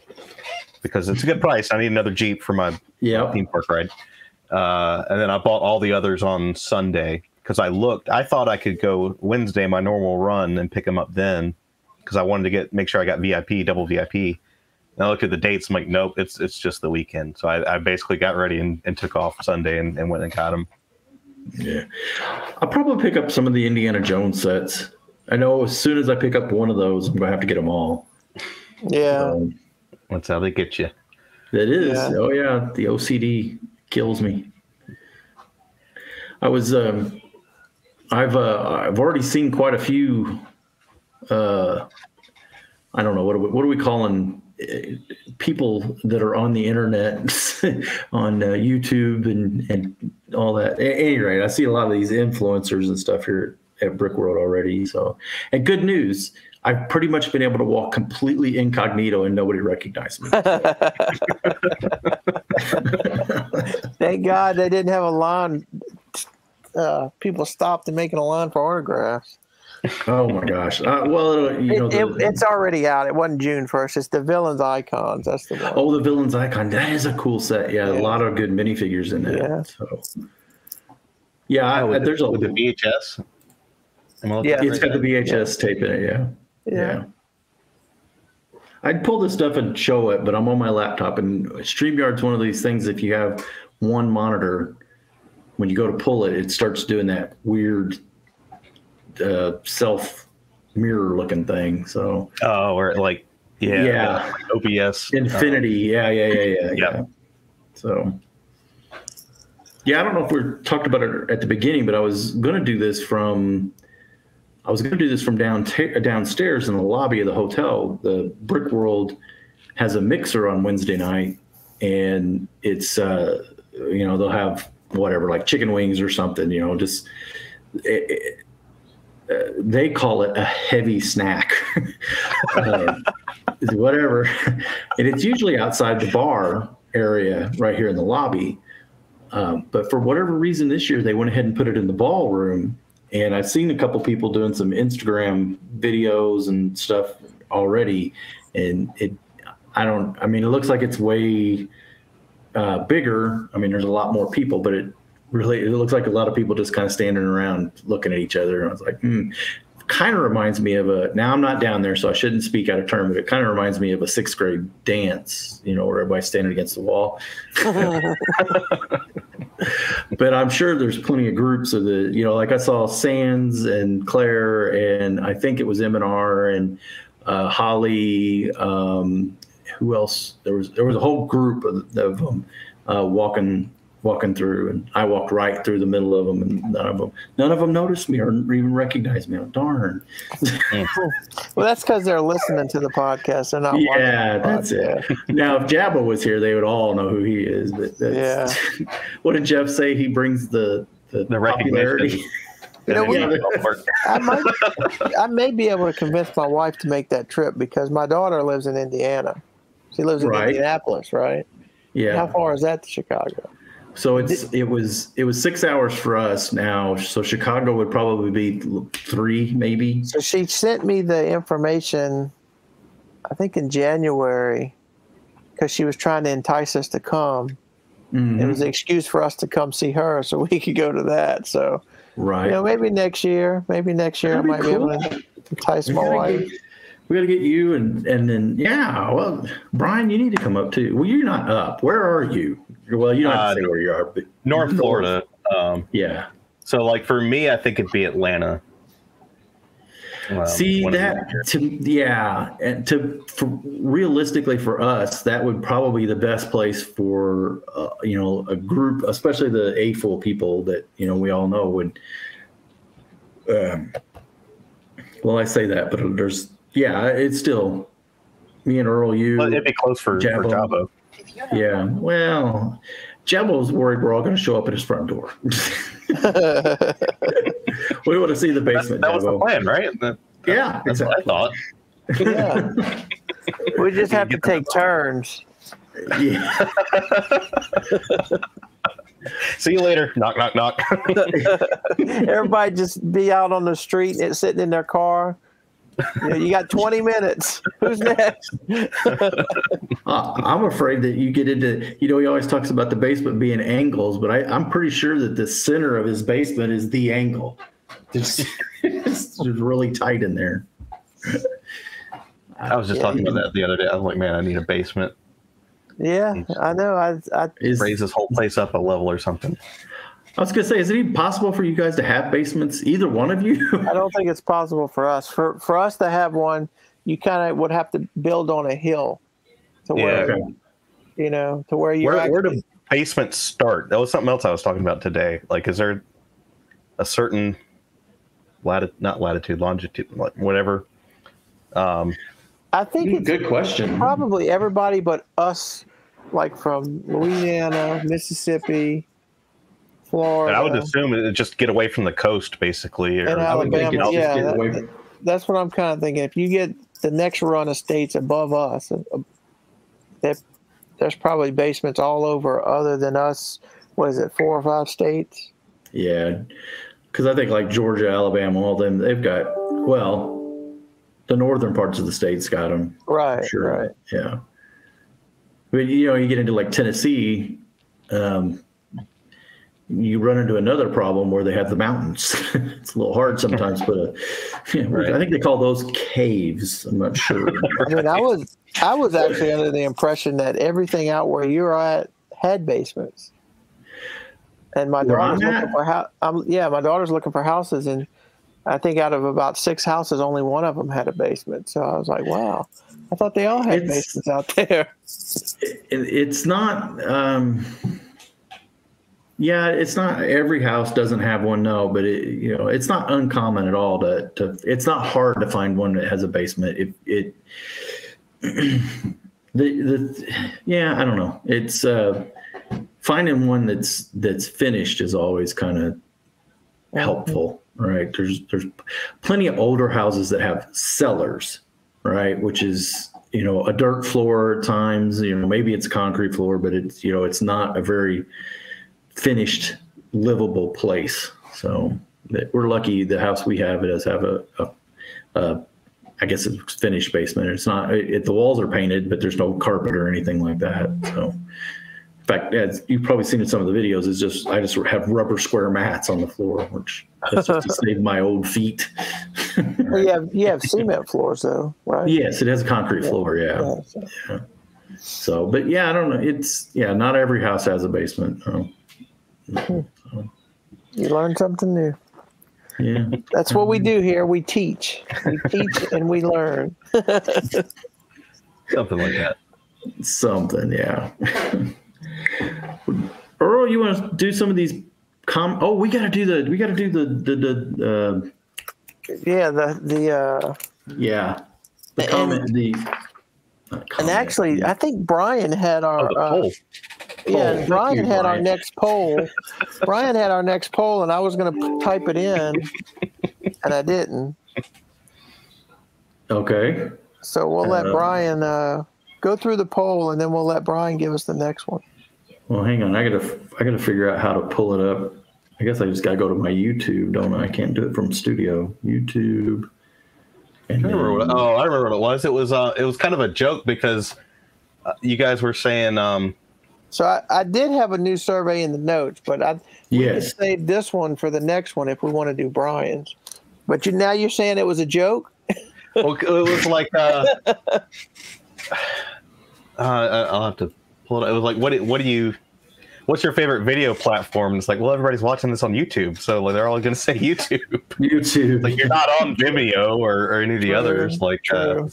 because it's a good price. I need another Jeep for my theme park ride. And then I bought all the others on Sunday because I thought I could go Wednesday, my normal run, and pick them up then because I wanted to make sure I got VIP, double VIP. And I looked at the dates. I'm like, nope, it's just the weekend. So I basically got ready and took off Sunday and went and got them. Yeah. I'll probably pick up some of the Indiana Jones sets. I know as soon as I pick up one of those, I'm going to have to get them all. Yeah. That's how they get you. It is. Yeah. Oh, yeah. The OCD kills me. I've already seen quite a few. I don't know what are we calling people that are on the internet on YouTube and all that. At any rate, I see a lot of these influencers and stuff here at Brick World already. So, and good news, I've pretty much been able to walk completely incognito and nobody recognized me. Thank God they didn't have a line. People stopped and making a line for autographs. Oh my gosh! Well, it's already out. It wasn't June 1st. It's the Villains Icons. That's the one. Oh, the Villains Icon. That is a cool set. Yeah, a lot of good minifigures in that. Yeah. So, there's with the VHS. Yeah, it's got the VHS tape in it. Yeah. I'd pull this stuff and show it, but I'm on my laptop, and StreamYard's one of these things. If you have one monitor, when you go to pull it, it starts doing that weird self mirror looking thing. So or like OBS Infinity. Yeah. So I don't know if we talked about it at the beginning, but I was going to do this from downstairs in the lobby of the hotel. The Brick World has a mixer on Wednesday night, and it's they'll have whatever, like chicken wings or something, they call it a heavy snack, whatever. And it's usually outside the bar area right here in the lobby. But for whatever reason this year, they went ahead and put it in the ballroom. And I've seen a couple people doing some Instagram videos and stuff already. And it looks like it's way bigger. I mean, there's a lot more people, but it looks like a lot of people just kind of standing around looking at each other. And I was like, kind of reminds me of now I'm not down there, so I shouldn't speak out of turn, but it kind of reminds me of a 6th grade dance, where everybody's standing against the wall. But I'm sure there's plenty of groups of like I saw Sands and Claire, and I think it was M&R and Holly. Who else? There was a whole group of them walking through, and I walked right through the middle of them, and none of them noticed me or even recognized me. Oh, darn. Well, that's because they're listening to the podcast and not watching the that's it. Now, if Jaabo was here, they would all know who he is. But what did Jeff say? He brings the popularity. I may be able to convince my wife to make that trip because my daughter lives in Indiana. She lives in Indianapolis, right? Yeah. How far is that to Chicago? So it was 6 hours for us now. So Chicago would probably be 3, maybe. So she sent me the information, I think in January, because she was trying to entice us to come. Mm-hmm. It was an excuse for us to come see her, so we could go to that. So, maybe next year. Maybe next year I might be able to entice my wife. We got to get you and then well, Brian, you need to come up too. Well, you're not up. Where are you? Well, you don't have to say where you are, but North Florida. Yeah. So, like for me, I think it'd be Atlanta. See that? Realistically for us, that would probably be the best place for a group, especially the A.F.o.O.L people that we all know would. Well, I say that, but there's. Yeah, it's still me and Earl. But it'd be close for Jaabo. Yeah, well, Jaabo's worried we're all going to show up at his front door. We want to see the basement. That was the plan, right? Yeah, that's what I thought. Yeah, we just have to take turns. Yeah. See you later. Knock, knock, knock. Everybody just be out on the street and sitting in their car. You got 20 minutes. Who's next? I'm afraid that you get into, he always talks about the basement being angles, but I'm pretty sure that the center of his basement is the angle. It's really tight in there. I was just talking about that the other day. I was like, man, I need a basement. Yeah, I know. I raise this whole place up a level or something. I was going to say, is it even possible for you guys to have basements, either one of you? I don't think it's possible for us. For us to have one, you kind of would have to build on a hill to where, to where you. Where do basements start? That was something else I was talking about today. Like, is there a certain not latitude, longitude, whatever? I think it's good question. Probably everybody but us, like from Louisiana, Mississippi, Florida. And I would assume it just get away from the coast, basically. And Alabama, that's what I'm kind of thinking. If you get the next run of states above us, there's probably basements all over other than us. What is it, 4 or 5 states? Yeah, because I think like Georgia, Alabama, all them, they've got, the northern parts of the states got them. Right, sure. Right. Yeah. But, you get into like Tennessee, you run into another problem where they have the mountains. It's a little hard sometimes, but I think they call those caves. I'm not sure. I mean, I was actually under the impression that everything out where you're at had basements. And my daughter's looking for my daughter's looking for houses, and I think out of about 6 houses, only one of them had a basement. So I was like, wow, I thought they all had basements out there. It's not. It's not every house doesn't have one, no, but it's not uncommon at all to it's not hard to find one that has a basement. I don't know. It's finding one that's finished is always kind of helpful, right? There's plenty of older houses that have cellars, right? Which is, a dirt floor at times, maybe it's a concrete floor, but it's, it's not a very finished livable place. So we're lucky the house we have, it does have I guess it's finished basement. It's not, the walls are painted, but there's no carpet or anything like that. So in fact, as you've probably seen in some of the videos, I just have rubber square mats on the floor, which that's just to save my old feet. Well, you have cement floors though, right? Yes, it has a concrete floor. Yeah. So, but I don't know. It's not every house has a basement. You learn something new. Yeah, that's what we do here. We teach and we learn. Something like that. Something, yeah. Earl, you want to do some of these? We got to do the comment. And actually, I think Brian had our. Yeah, Brian had our next poll. Brian had our next poll, and I was going to type it in, and I didn't. Okay. So we'll let Brian go through the poll, and then we'll let Brian give us the next one. Well, hang on. I gotta figure out how to pull it up. I guess I just gotta go to my YouTube, don't I? I can't do it from studio. YouTube. I remember what it was. It was kind of a joke because you guys were saying. So I did have a new survey in the notes, but we could save this one for the next one if we want to do Brian's. But now you're saying it was a joke? Well, it was like I'll have to pull it. It was like what's your favorite video platform? And it's like, well, everybody's watching this on YouTube, so like, they're all going to say YouTube. YouTube. Like, you're not on Vimeo or any of the others. Like that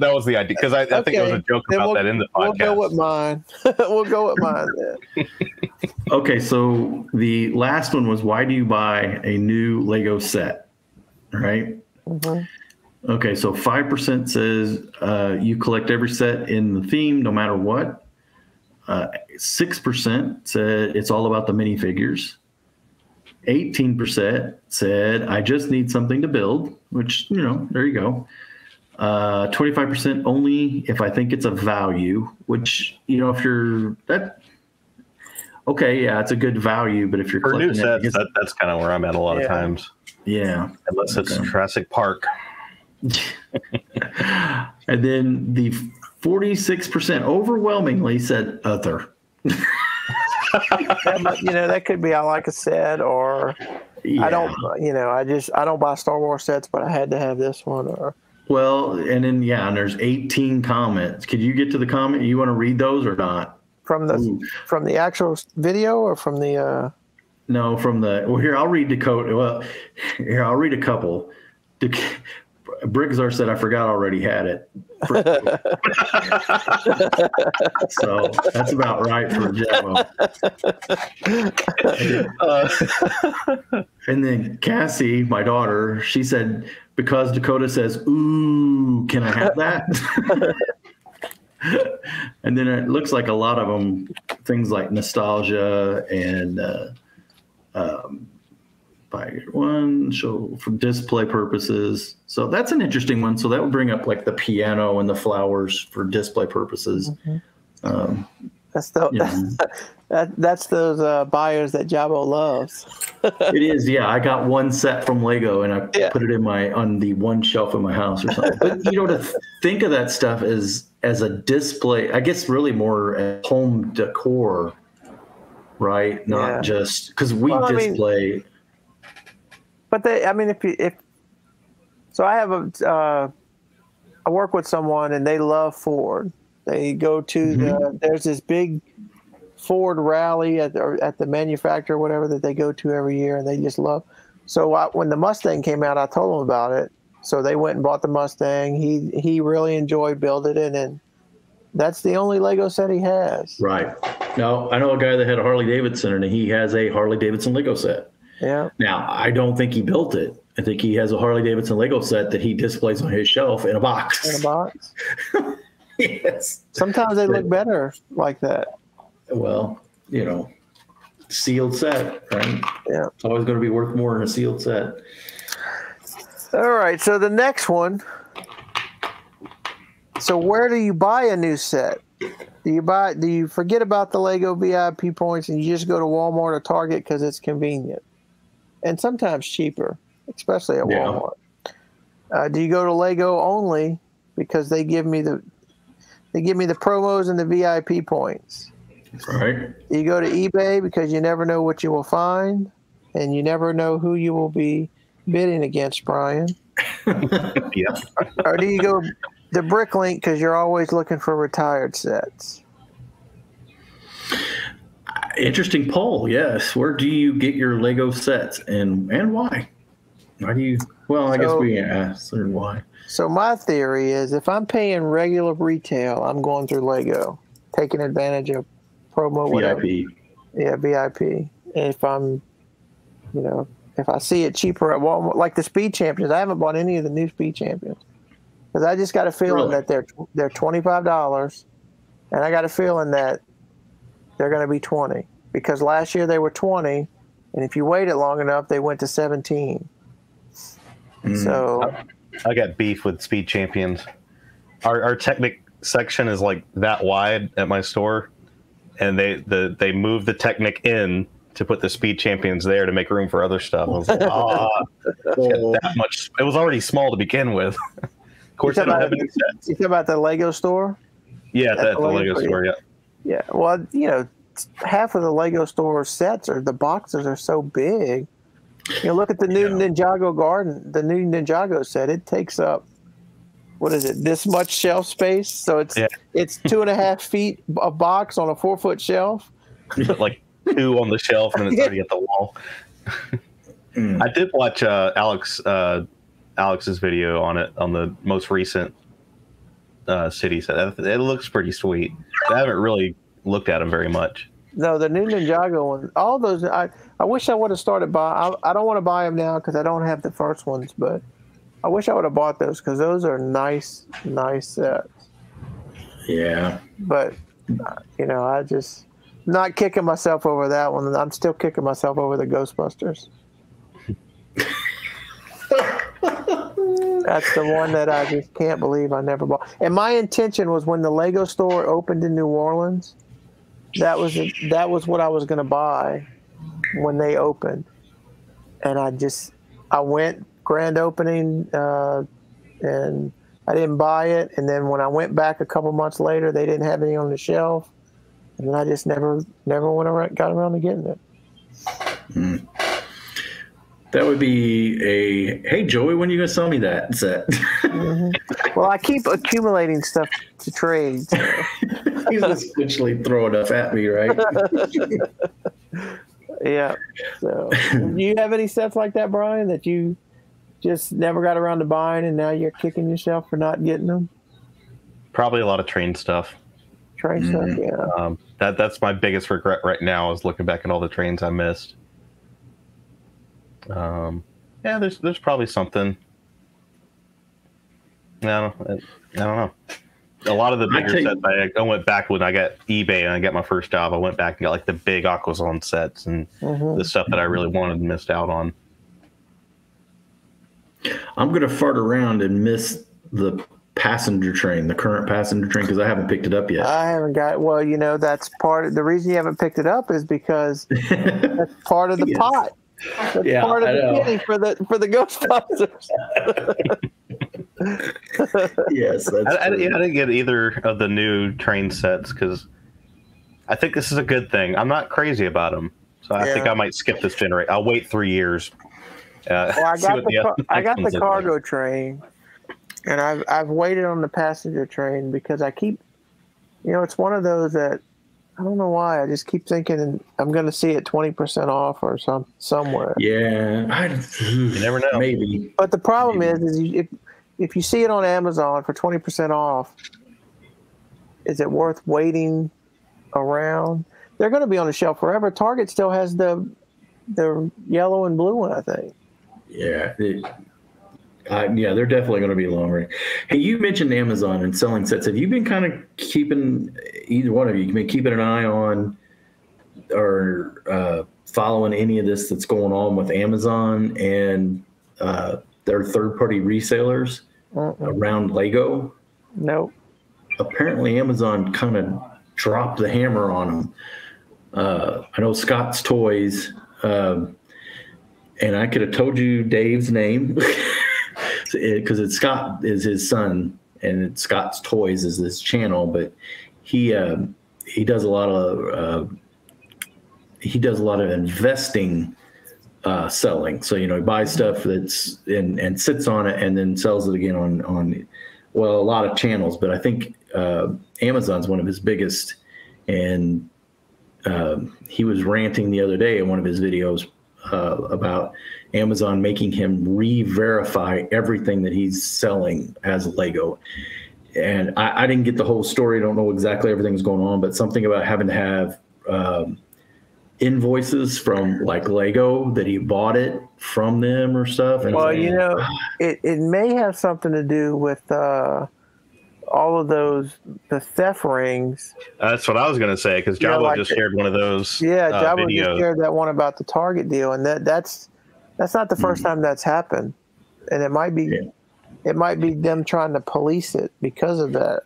was the idea, because I think it was a joke about that in the podcast. We'll go with mine. We'll go with mine then. Okay, so the last one was, why do you buy a new Lego set? Right. Mm-hmm. Okay, so 5% says you collect every set in the theme, no matter what. 6% said it's all about the minifigures. 18% said I just need something to build, which, there you go. 25% only if I think it's a value, which, if you're that. Okay, yeah, it's a good value, but if you're for new sets, that's kind of where I'm at a lot of times. Yeah, unless it's Jurassic Park. And then the 46% overwhelmingly said other. That could be I like a set, or I don't. I don't buy Star Wars sets, but I had to have this one. Or and then and there's 18 comments. Could you get to the comment? You want to read those or not? From the actual video, or from the? No, from the. Well, here I'll read the code. Well, here I'll read a couple. BrickTsar said, I forgot I already had it. So that's about right for Jaabo. And then Cassie, my daughter, she said, because Dakota says, ooh, can I have that? And then it looks like a lot of them, things like nostalgia and show for display purposes. So that's an interesting one. So that would bring up like the piano and the flowers for display purposes. Mm-hmm. That's those buyers that Jaabo loves. It is, yeah. I got one set from Lego and I put it on the one shelf in my house or something. But to think of that stuff as a display, I guess really more home decor, right? Not just because we display. But so I have I work with someone and they love Ford. They go to there's this big Ford rally at the manufacturer, whatever, that they go to every year, and they just love. So when the Mustang came out, I told them about it. So they went and bought the Mustang. He really enjoyed building it, and that's the only Lego set he has. Right. Now, I know a guy that had a Harley Davidson, and he has a Harley Davidson Lego set. Yeah. Now, I don't think he built it. I think he has a Harley Davidson Lego set that he displays on his shelf in a box. In a box? Yes. Sometimes they look better like that. Well, sealed set, right? Yeah. It's always going to be worth more in a sealed set. All right. So the next one. So where do you buy a new set? Do you forget about the Lego VIP points and you just go to Walmart or Target because it's convenient and sometimes cheaper, especially at Walmart? Do you go to Lego only because they give me the promos and the VIP points? Right. You go to eBay because you never know what you will find, and you never know who you will be bidding against, Brian. Yeah. Or do you go to Bricklink because you're always looking for retired sets? Interesting poll. Yes. Where do you get your Lego sets, and why? Why do you? Well, I guess we asked why. So my theory is, if I'm paying regular retail, I'm going through Lego, taking advantage of promo, whatever. VIP. Yeah, VIP. And if I'm, if I see it cheaper at Walmart, like the Speed Champions, I haven't bought any of the new Speed Champions because I just got a feeling that they're $25, and I got a feeling that they're going to be 20 because last year they were 20, and if you waited long enough, they went to 17. So I got beef with Speed Champions. Our Technic section is like that wide at my store, and they moved the Technic in to put the Speed Champions there to make room for other stuff. I was like, that much. It was already small to begin with. Of course, they don't have any sets. You talking about the Lego store? Yeah, at the Lego store. Yeah. Yeah. Well, you know, half of the Lego store sets the boxes are so big. You know, look at the new Ninjago Garden, the new Ninjago set. It takes up, what is it, this much shelf space? So it's 2.5 feet a box on a 4-foot shelf. Like 2 on the shelf and it's already at the wall. I did watch Alex's video on it on the most recent city set. It looks pretty sweet. I haven't really looked at them very much. No, the new Ninjago one, all those. I wish I would have started by. I don't want to buy them now because I don't have the first ones, but I wish I would have bought those because those are nice sets. Yeah. But you know, I just not kicking myself over that one. I'm still kicking myself over the Ghostbusters. That's the one that I just can't believe I never bought. And my intention was when the Lego store opened in New Orleans, that was what I was going to buy when they opened. And I went grand opening and I didn't buy it. And then when I went back a couple months later, they didn't have any on the shelf. And then I just never got around to getting it. Mm. That would be hey, Joey, when are you going to sell me that set? Mm-hmm. Well, I keep accumulating stuff to trade. So. He's essentially throwing stuff at me, right? Yeah. So, do you have any sets like that, Brian, that you just never got around to buying and now you're kicking yourself for not getting them? Probably a lot of train stuff. Train stuff, yeah. That's my biggest regret right now is looking back at all the trains I missed. Yeah, there's probably something. I don't know. A lot of the bigger sets, I went back when I got eBay and I got my first job. I went back and got like the big Aquazone sets and the stuff that I really wanted and missed out on. I'm going to fart around and miss the passenger train, the current passenger train, because I haven't picked it up yet. I haven't got. Well, you know, that's part of the reason you haven't picked it up is because that's part of the pot. That's part of the kitty for the Ghostbusters. Yes, I didn't get either of the new train sets because I think this is a good thing. I'm not crazy about them, so I think I might skip this generation. I'll wait 3 years. Well, I got the cargo train, and I've waited on the passenger train because I keep, you know, it's one of those that I don't know why I just keep thinking I'm going to see it 20% off or somewhere. Yeah, you never know. Maybe. But the problem is if you see it on Amazon for 20% off, is it worth waiting around? They're going to be on the shelf forever. Target still has the yellow and blue one, I think. Yeah. They're definitely going to be longer. Hey, you mentioned Amazon and selling sets. Have you been kind of keeping, either one of you, been keeping an eye on or following any of this that's going on with Amazon and their third-party resellers around Lego? Nope. Apparently, Amazon kind of dropped the hammer on them. I know Scott's Toys, and I could have told you Dave's name because Scott is his son, and Scott's Toys is his channel. But he does a lot of investing. Selling. So, you know, he buys stuff that's and sits on it and then sells it again on a lot of channels. But I think Amazon's one of his biggest. And he was ranting the other day in one of his videos about Amazon making him re-verify everything that he's selling as Lego. And I didn't get the whole story. I don't know exactly everything's going on, but something about having to have invoices from like Lego that he bought it from them or stuff. And well, you know, it may have something to do with all of those, the theft rings. That's what I was going to say, because Jaabo like just shared one of those. Yeah, Jaabo videos. just shared that one about the Target deal, and that's not the first time that's happened, and it might be them trying to police it because of that.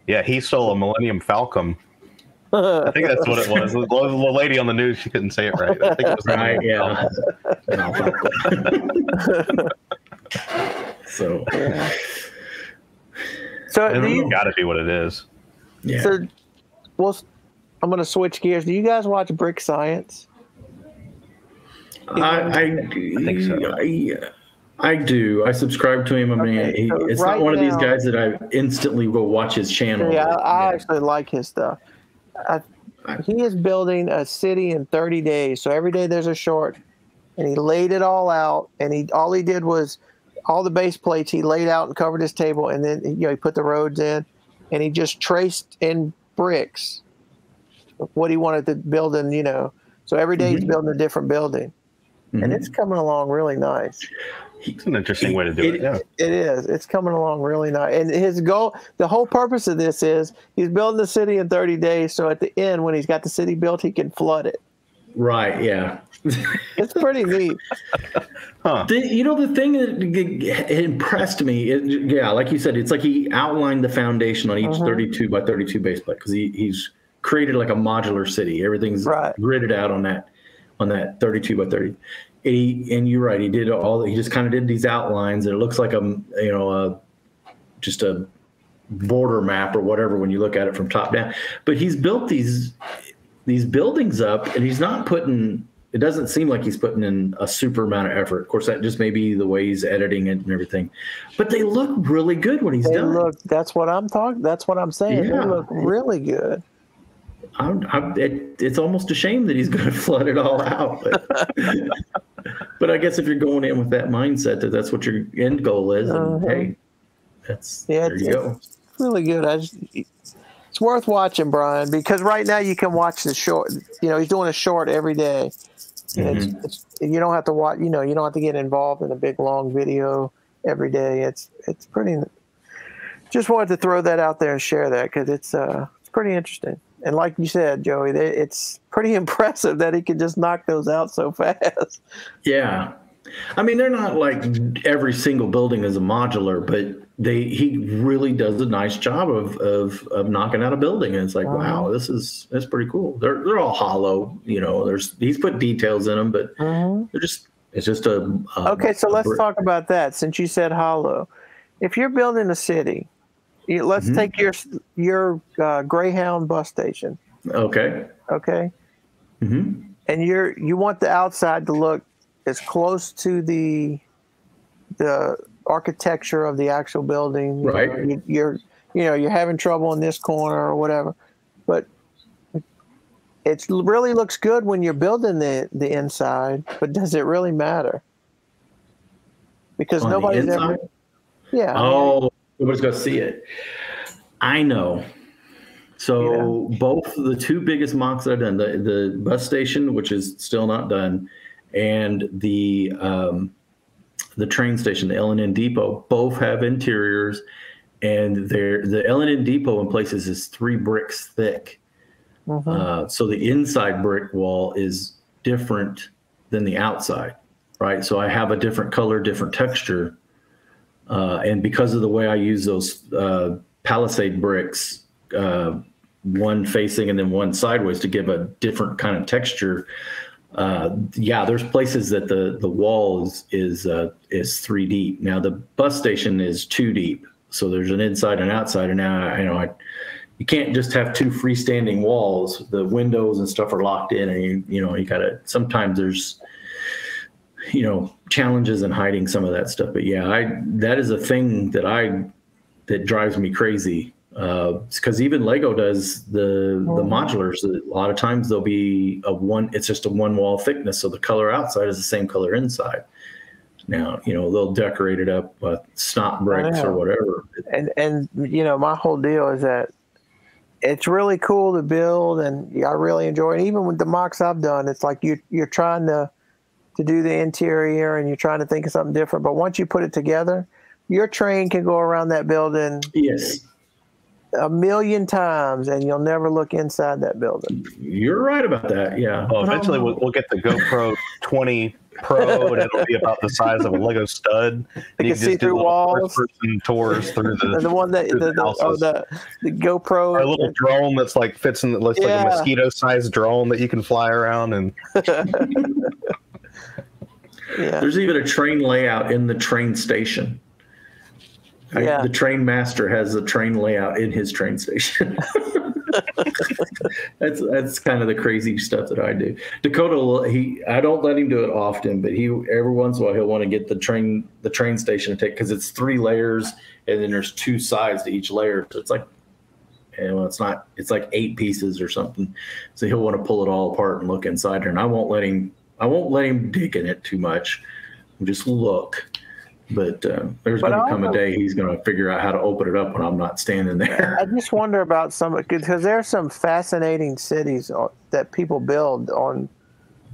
Yeah, he stole a Millennium Falcon. I think that's what it was. The lady on the news, she couldn't say it right. I think it was right. Yeah. So got to be what it is. Yeah. So, well, I'm going to switch gears. Do you guys watch Brick Science? I think so. I do. I subscribe to him. I mean, it's not one of these guys that I instantly will watch his channel. Yeah, I actually like his stuff. He is building a city in 30 days. So every day there's a short, and he laid it all out. And all he did was all the base plates he laid out and covered his table, and then he put the roads in, and he just traced in bricks what he wanted to build in. So every day he's building a different building, and it's coming along really nice. It's an interesting way to do it. Yeah, it is. It's coming along really nice. And his goal, the whole purpose of this is he's building the city in 30 days. So at the end, when he's got the city built, he can flood it. Right. Yeah. It's pretty neat. The thing that impressed me, like you said, it's like he outlined the foundation on each 32 by 32 base plate, because he's created like a modular city. Everything's gridded out on that 32 by 30. And you're right. He just kind of did these outlines, and it looks like just a border map or whatever when you look at it from top down. But he's built these buildings up, and he's not putting. It doesn't seem like he's putting in a super amount of effort. Of course, that just may be the way he's editing it and everything. But they look really good when he's done. That's what I'm talking. That's what I'm saying. Yeah. They look really good. It's almost a shame that he's going to flood it all out. But I guess if you're going in with that mindset that that's what your end goal is, and hey, there you go. It's really good. It's worth watching, Brian, because right now you can watch the short. He's doing a short every day. You don't have to watch. You don't have to get involved in a big long video every day. It's pretty. Just wanted to throw that out there and share that, because it's pretty interesting. And like you said, Joey, it's pretty impressive that he could just knock those out so fast. Yeah. I mean, they're not like every single building is a modular, but he really does a nice job of knocking out a building. And it's like, wow, that's pretty cool. They're all hollow, he's put details in them, but it's just a okay. So let's talk about that. Since you said hollow, if you're building a city, let's take your Greyhound bus station. Okay. Okay. And you want the outside to look as close to the architecture of the actual building. Right. You're having trouble in this corner or whatever, but it really looks good when you're building the inside. But does it really matter? Because nobody's ever. Yeah. Oh. Nobody's going to see it. I know. So both the two biggest mocks that I've done, the bus station, which is still not done, and the train station, the L&N Depot, both have interiors, and the L&N Depot in places is 3 bricks thick. So the inside brick wall is different than the outside, right? So I have a different color, different texture. And because of the way I use those palisade bricks, one facing and then one sideways to give a different kind of texture, there's places that the wall is 3 deep. Now the bus station is 2 deep, so there's an inside and outside. And now you can't just have 2 freestanding walls. The windows and stuff are locked in, and you gotta. Sometimes there's challenges in hiding some of that stuff. But that is a thing that drives me crazy. Because even Lego does the modulars. A lot of times there'll be it's just a 1 wall thickness. So the color outside is the same color inside. Now, they'll decorate it up with snot bricks or whatever. And my whole deal is that it's really cool to build, and I really enjoy it. Even with the mocks I've done, it's like you're trying to do the interior, and you're trying to think of something different. But once you put it together, your train can go around that building. Yes. 1,000,000 times, and you'll never look inside that building. You're right about that. Yeah. Well, eventually we'll get the GoPro 20 Pro, and it'll be about the size of a Lego stud. You can see through walls. First-person tours through the one that the GoPro, or a little drone that's like fits in, that looks like a mosquito-sized drone that you can fly around and. Yeah. There's even a train layout in the train station. The train master has a train layout in his train station. That's kind of the crazy stuff that I do. Dakota, I don't let him do it often, but every once in a while he'll want to get the train station to take, because it's 3 layers and then there's 2 sides to each layer. So it's like, it's like 8 pieces or something. So he'll want to pull it all apart and look inside there, and I won't let him dig in it too much. Just look. But there's going to come a day he's going to figure out how to open it up when I'm not standing there. I just wonder about because there's some fascinating cities that people build on,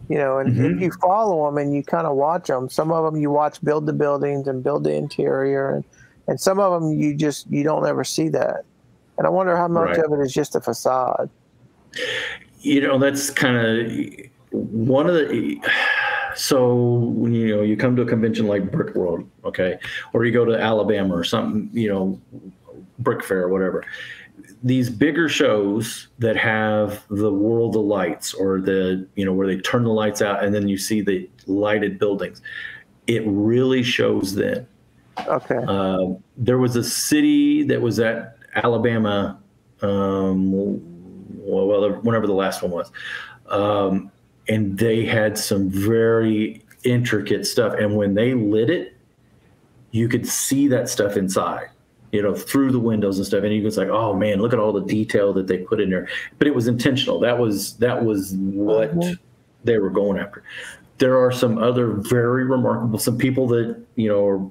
and if you follow them and you kind of watch them, some of them you watch build the buildings and build the interior, and some of them you don't ever see that. And I wonder how much of it is just a facade. That's kind of one of the. So you come to a convention like Brick World, okay, or you go to Alabama or something, Brick Fair or whatever. These bigger shows that have the World of Lights, or where they turn the lights out and then you see the lighted buildings, it really shows then. Okay. There was a city that was at Alabama, whenever the last one was. And they had some very intricate stuff. And when they lit it, you could see that stuff inside, through the windows and stuff. And you was like, oh man, look at all the detail that they put in there. But it was intentional. That was what they were going after. There are some other very remarkable, some people that,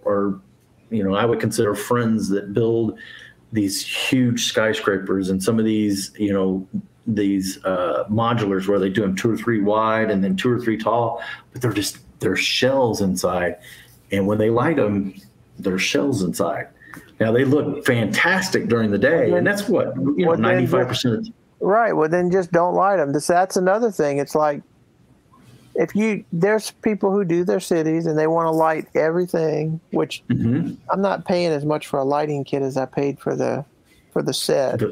are I would consider friends that build these huge skyscrapers, and some of these, these modulars where they do them 2 or 3 wide and then 2 or 3 tall, but they're shells inside. And when they light them, there's shells inside. Now they look fantastic during the day, and that's what 95% of right. Well, then just don't light them. That's another thing. It's like there's people who do their cities and they want to light everything, which I'm not paying as much for a lighting kit as I paid for the set.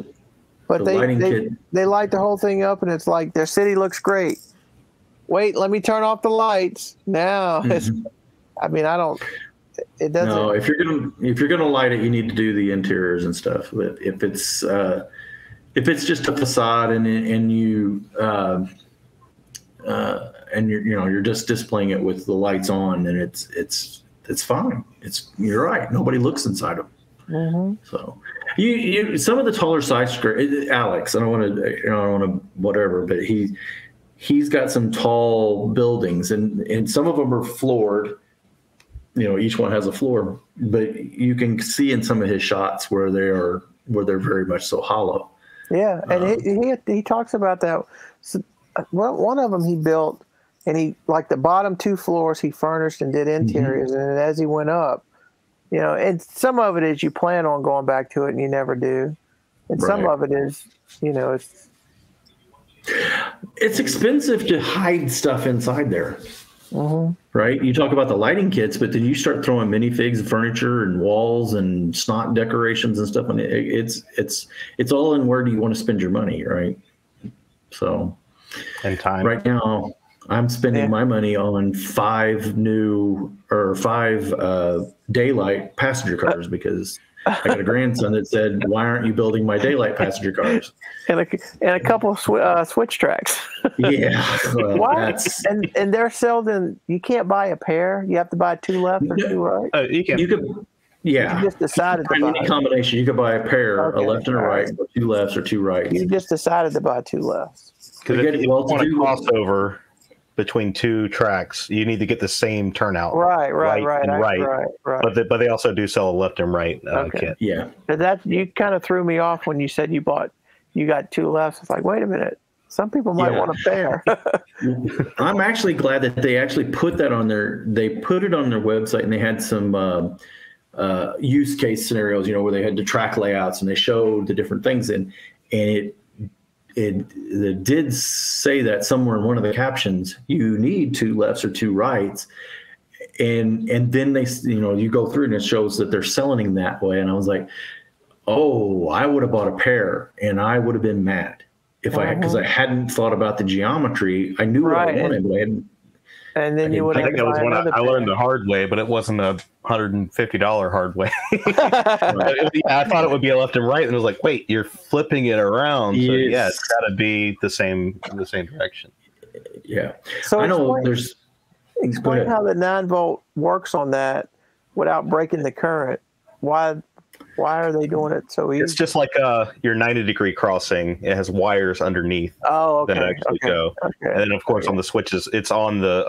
But they light the whole thing up, and it's like their city looks great. Wait, let me turn off the lights now. It doesn't. No, if you're gonna light it, you need to do the interiors and stuff. But if it's just a facade and you're just displaying it with the lights on, then it's fine. You're right. Nobody looks inside them. So you some of the taller skyscrapers, Alex, I don't want to whatever, but he's got some tall buildings, and some of them are floored. Each one has a floor, but you can see in some of his shots where they're very much so hollow. Yeah, and he talks about that. So, one of them he built, and he, like, the bottom 2 floors he furnished and did interiors, and as he went up, and some of it is you plan on going back to it and you never do, and some of it is, it's expensive to hide stuff inside there. Right? You talk about the lighting kits, but then you start throwing minifigs and furniture and walls and snot decorations and stuff, and it's all in where do you want to spend your money, right? So, and time. Right now, I'm spending my money on 5 daylight passenger cars, because I got a grandson that said, "Why aren't you building my daylight passenger cars?" And a couple switch tracks. Yeah. Well, why? And they're selling. You can't buy a pair. You have to buy 2 left or 2 right. You could. Yeah. You just decided to buy any combination. You could buy a pair, a left and a right, or 2 lefts or 2 rights. You just decided to buy 2 lefts. Because if you want a crossover between 2 tracks, you need to get the same turnout. Right. But they also do sell a left and right kit. Yeah. But that, you kind of threw me off when you said you got 2 lefts. It's like, wait a minute. Some people might want a pair. I'm actually glad that they actually put that on they put it on their website, and they had some use case scenarios, where they had the track layouts and they showed the different things, and it did say that somewhere in one of the captions, you need 2 lefts or 2 rights. And then they, you go through and it shows that they're selling that way. And I was like, oh, I would have bought a pair and I would have been mad because I hadn't thought about the geometry. I knew what I wanted, but I hadn't. And then you would have. I think that was when I learned the hard way, but it wasn't a $150 hard way. I thought it would be a left and right, and it was like, wait, you're flipping it around. So yeah, it's got to be the same direction. Yeah. So I know explain how the 9-volt works on that without breaking the current. Why are they doing it so easy? It's just like your 90-degree crossing. It has wires underneath that actually go. Okay. And then, of course, on the switches, it's on the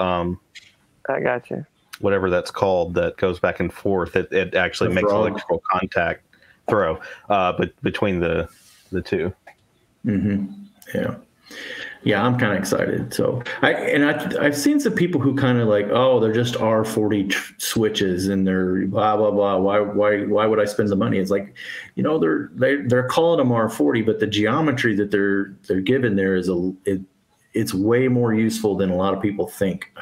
I got you. Whatever that's called that goes back and forth. It actually makes electrical contact but between the two. Mm-hmm. Yeah. Yeah, I'm kind of excited. So I've seen some people who kind of like, oh, they're just R40 switches and they're blah blah blah. Why would I spend the money? It's like, they're calling them R40, but the geometry that they're given there is it's way more useful than a lot of people think.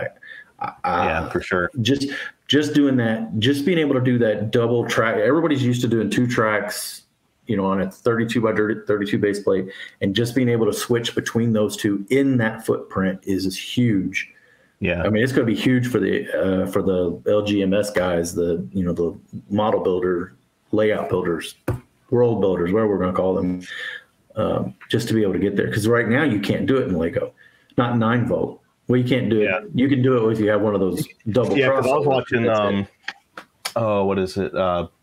Yeah, for sure. Just doing that, just being able to do that double track. Everybody's used to doing 2 tracks, on a 32 by 32 base plate, and just being able to switch between those 2 in that footprint is huge. Yeah, I mean, it's going to be huge for the LGMS guys, the model builder, layout builders, world builders, whatever we're going to call them, just to be able to get there. Because right now you can't do it in Lego, not 9-volt. Well, you can't do it. You can do it if you have one of those double. Yeah, because I was watching. What is it?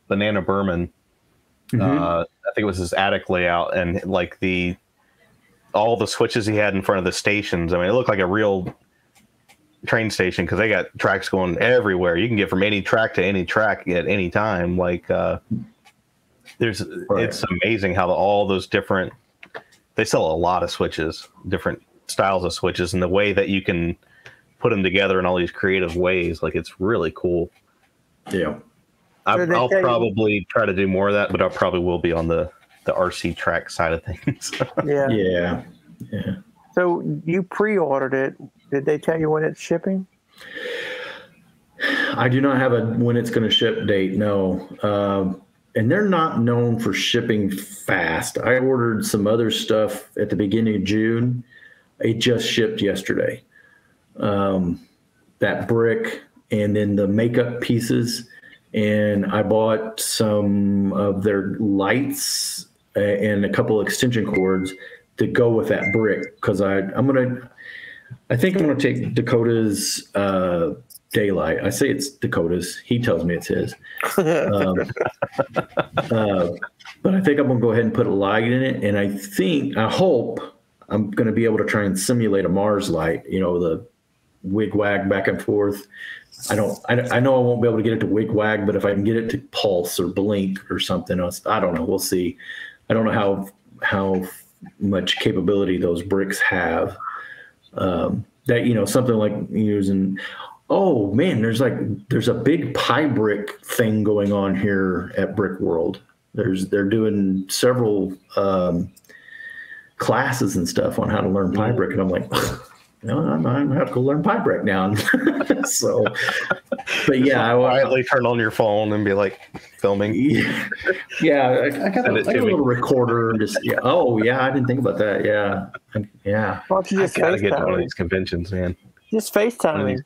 Banana Berman. I think it was his attic layout, and like all the switches he had in front of the stations. I mean, it looked like a real train station because they got tracks going everywhere. You can get from any track to any track at any time. Like, it's amazing how all those different. They sell a lot of switches, different styles of switches, and the way that you can put them together in all these creative ways. Like, it's really cool. Yeah. I'll probably try to do more of that, but I probably will be on the RC track side of things. Yeah. So you pre-ordered it. Did they tell you when it's shipping? I do not have a when it's going to ship date, no. And they're not known for shipping fast. I ordered some other stuff at the beginning of June. It just shipped yesterday. That brick and then the makeup pieces. And I bought some of their lights and a couple of extension cords to go with that brick because I think I'm gonna take Dakota's daylight. I say it's Dakota's. He tells me it's his. But I think I'm gonna go ahead and put a light in it, and I hope I'm gonna be able to try and simulate a Mars light. The wig wag back and forth. I know I won't be able to get it to wig wag, but if I can get it to pulse or blink or something else, I don't know. We'll see. I don't know how much capability those bricks have. Something like using. Oh man, there's a big pie brick thing going on here at Brick World. They're doing several classes and stuff on how to learn pie brick, and I'm like. No, I'm gonna have to go learn pie brick now. So, but yeah, I quietly turn on your phone and be like filming. Yeah, I got a little recorder. And just I didn't think about that. Yeah. Why don't you just gotta get to one of these conventions, man. Just FaceTime me.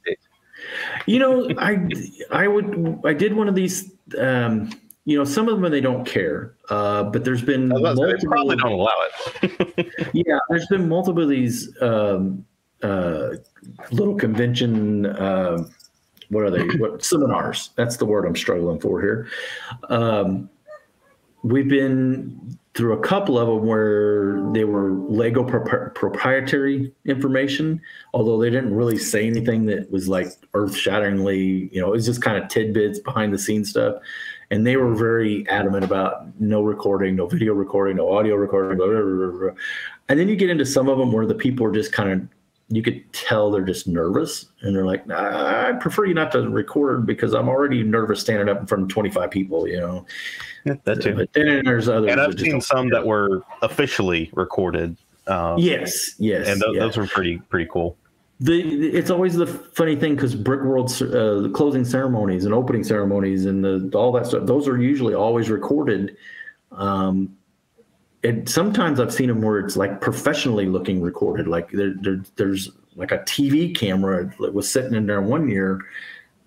I did one of these. Some of them they don't care, but there's been multiple. They probably don't allow it. Yeah, there's been multiple of these. Little convention, what are they? Seminars? That's the word I'm struggling for here. We've been through a couple of them where they were Lego proprietary information, although they didn't really say anything that was like earth-shatteringly, it was just kind of tidbits behind the scenes stuff. And they were very adamant about no recording, no video recording, no audio recording, blah, blah, blah, blah. And then you get into some of them where the people are just kind of you could tell they're just nervous, and they're like, I prefer you not to record because I'm already nervous standing up in front of 25 people, That too. But then there's others. And I've seen some that were officially recorded. Yes. And those were pretty cool. It's always the funny thing because Brick World's the closing ceremonies and opening ceremonies and all that stuff, those are usually always recorded. And sometimes I've seen them where it's like professionally looking recorded. Like there's like a TV camera that was sitting in there one year.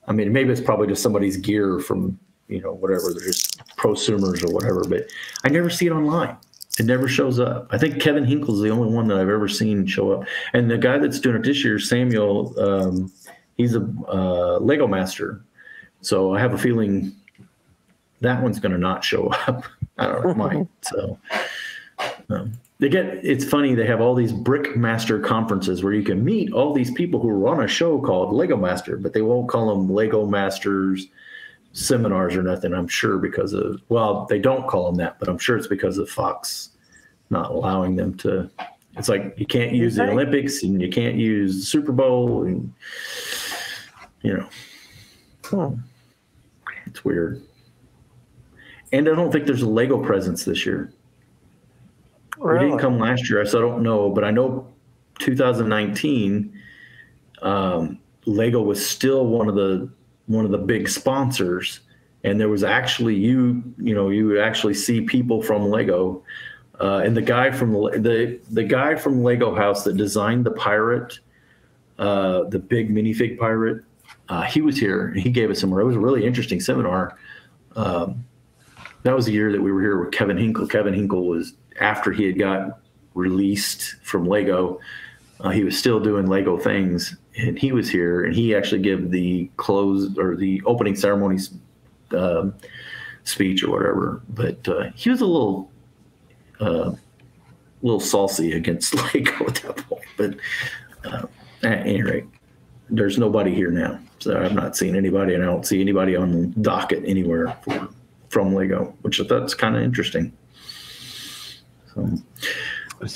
I mean, maybe it's probably just somebody's gear from, whatever. They're just prosumers or whatever, but I never see it online. It never shows up. I think Kevin Hinkle's the only one that I've ever seen show up. And the guy that's doing it this year, Samuel, he's a Lego master. So I have a feeling that one's going to not show up. I don't know, it might. So it's funny. They have all these Brick Master conferences where you can meet all these people who are on a show called Lego Master, but they won't call them Lego Masters seminars or nothing. I'm sure because of, they don't call them that, but I'm sure it's because of Fox not allowing them to. It's like you can't use the Olympics and you can't use the Super Bowl, and it's weird. And I don't think there's a Lego presence this year. Really? We didn't come last year, so I don't know. But I know 2019, Lego was still one of the big sponsors, and there was actually you would actually see people from Lego, and the guy from the guy from Lego House that designed the pirate, the big minifig pirate, he was here and he gave us it was a really interesting seminar. That was the year that we were here with Kevin Hinkle. Kevin Hinkle was after he had got released from Lego. He was still doing Lego things, and he was here, and he actually gave the close or the opening ceremonies speech or whatever. But he was a little saucy against Lego at that point. But at any rate, there's nobody here now, so I've not seen anybody, and I don't see anybody on the docket anywhere from Lego, which I thought is kind of interesting. So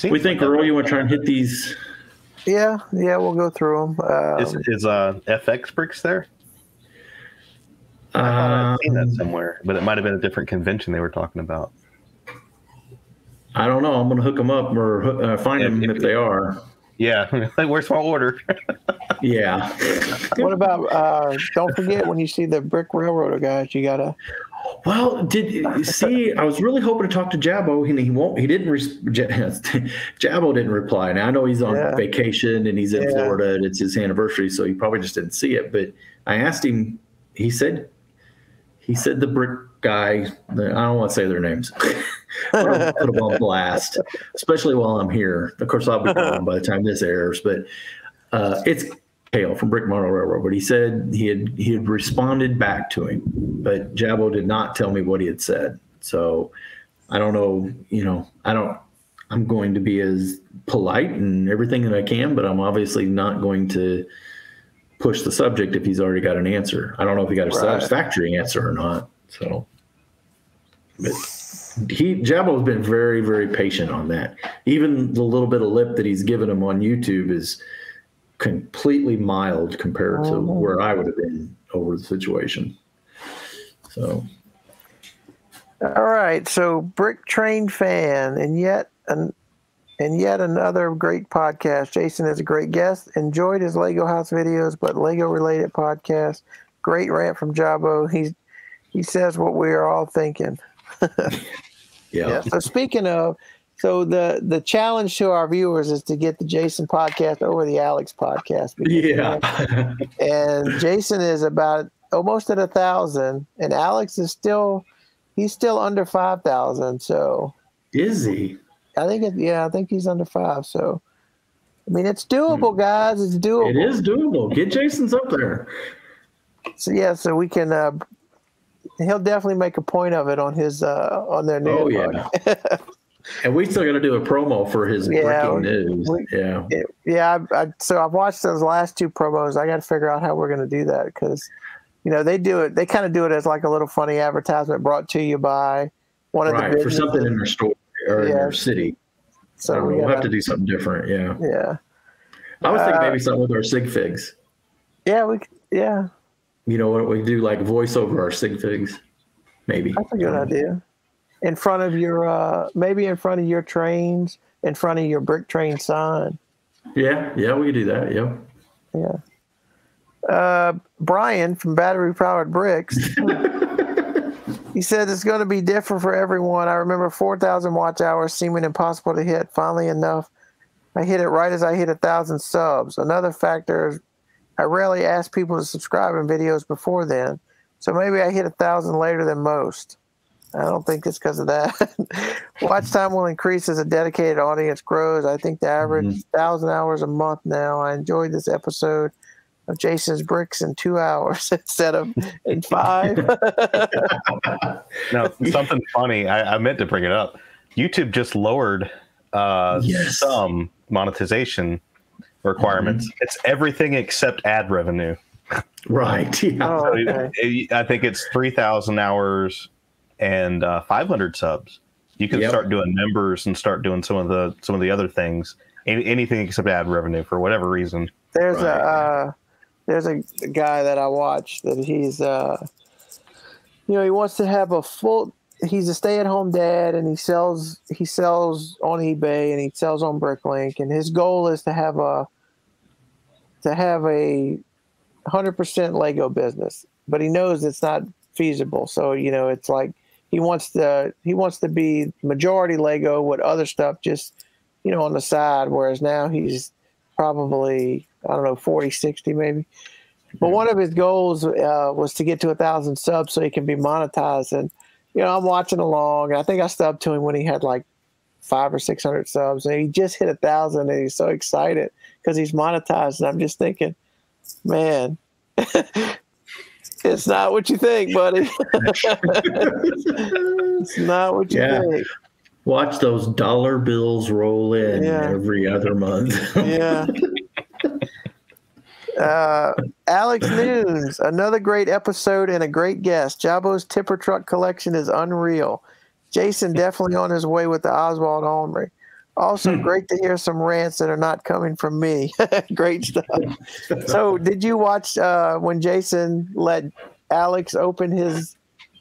we think, Earl, you want to try and hit these? Yeah, we'll go through them. Is FX Bricks there? I thought I'd seen that somewhere, but it might have been a different convention they were talking about. I don't know. I'm going to hook them up or find them if they are. Yeah, where's my order? Yeah. What about? Don't forget when you see the Brick Railroader guys, you gotta. Well, I was really hoping to talk to Jaabo, and he won't. He didn't. Jaabo didn't reply. Now I know he's on vacation and he's in Florida, and it's his anniversary, so he probably just didn't see it. But I asked him. He said the Brick guy. I don't want to say their names. Put them on blast, especially while I'm here. Of course, I'll be gone by the time this airs. But it's Kale from Brick Model Railroad. But he said he had responded back to him, but Jaabo did not tell me what he had said. So I don't know. I'm going to be as polite and everything that I can, but I'm obviously not going to push the subject if he's already got an answer. I don't know if he got a satisfactory answer or not. So, but Jaabo's been very, very patient on that. Even the little bit of lip that he's given him on YouTube is completely mild compared to where I would have been over the situation. So, all right. So, Brick Train fan, and yet another great podcast. Jason is a great guest. Enjoyed his Lego House videos, but Lego related podcast. Great rant from Jaabo. He says what we are all thinking. Yeah. So speaking of, the challenge to our viewers is to get the Jason podcast over the Alex podcast. And Jason is about almost at 1,000, and Alex is still under 5,000. So is he? I think he's under 5. So I mean, it's doable, guys. It's doable. It is doable. Get Jason's up there. So we can. He'll definitely make a point of it on his on their news. Oh yeah. And we still got to do a promo for his breaking news. So I've watched those last 2 promos. I got to figure out how we're going to do that because, they do it. They kind of do it as like a little funny advertisement brought to you by one of the businesses. For something in their store or in their city. So we'll have to do something different. Yeah. Yeah. I was thinking maybe something with our sig figs. Yeah, You know what we do, like voice over our sig figs. Maybe that's a good idea. In front of your, maybe in front of your trains, in front of your BrickTrain sign. Yeah, we could do that. Yeah. Brian from Battery Powered Bricks. He said it's going to be different for everyone. I remember 4,000 watch hours seeming impossible to hit. Finally enough, I hit it right as I hit 1,000 subs. Another factor is I rarely ask people to subscribe in videos before then, so maybe I hit 1,000 later than most. I don't think it's because of that. Watch time will increase as a dedicated audience grows. I think the average 1,000 hours a month now. I enjoyed this episode of Jason's Bricks in 2 hours instead of in 5. Now, something funny, I meant to bring it up. YouTube just lowered some monetization requirements. It's everything except ad revenue. Right. Yeah. Oh, okay. I think it's 3,000 hours and 500 subs. You can start doing members and start doing some of the other things. Anything except ad revenue for whatever reason. There's a guy that I watch that he's he wants to have he's a stay-at-home dad, and he sells on eBay and he sells on Bricklink, and his goal is to have a 100% Lego business, but he knows it's not feasible. So it's like he wants to be majority Lego with other stuff just on the side, whereas now he's probably 40, 60 maybe. But one of his goals was to get to 1,000 subs so he can be monetized. And I'm watching along. I think I subbed to him when he had like 500 or 600 subs, and he just hit 1,000, and he's so excited because he's monetized. And I'm just thinking, man, it's not what you think, buddy. It's not what you think. Watch those dollar bills roll in every other month. Yeah. Alex Nunes, another great episode and a great guest. Jaabo's tipper truck collection is unreal. Jason definitely on his way with the Oswald Armory. Also, great to hear some rants that are not coming from me. Great stuff. So, did you watch when Jason let Alex open his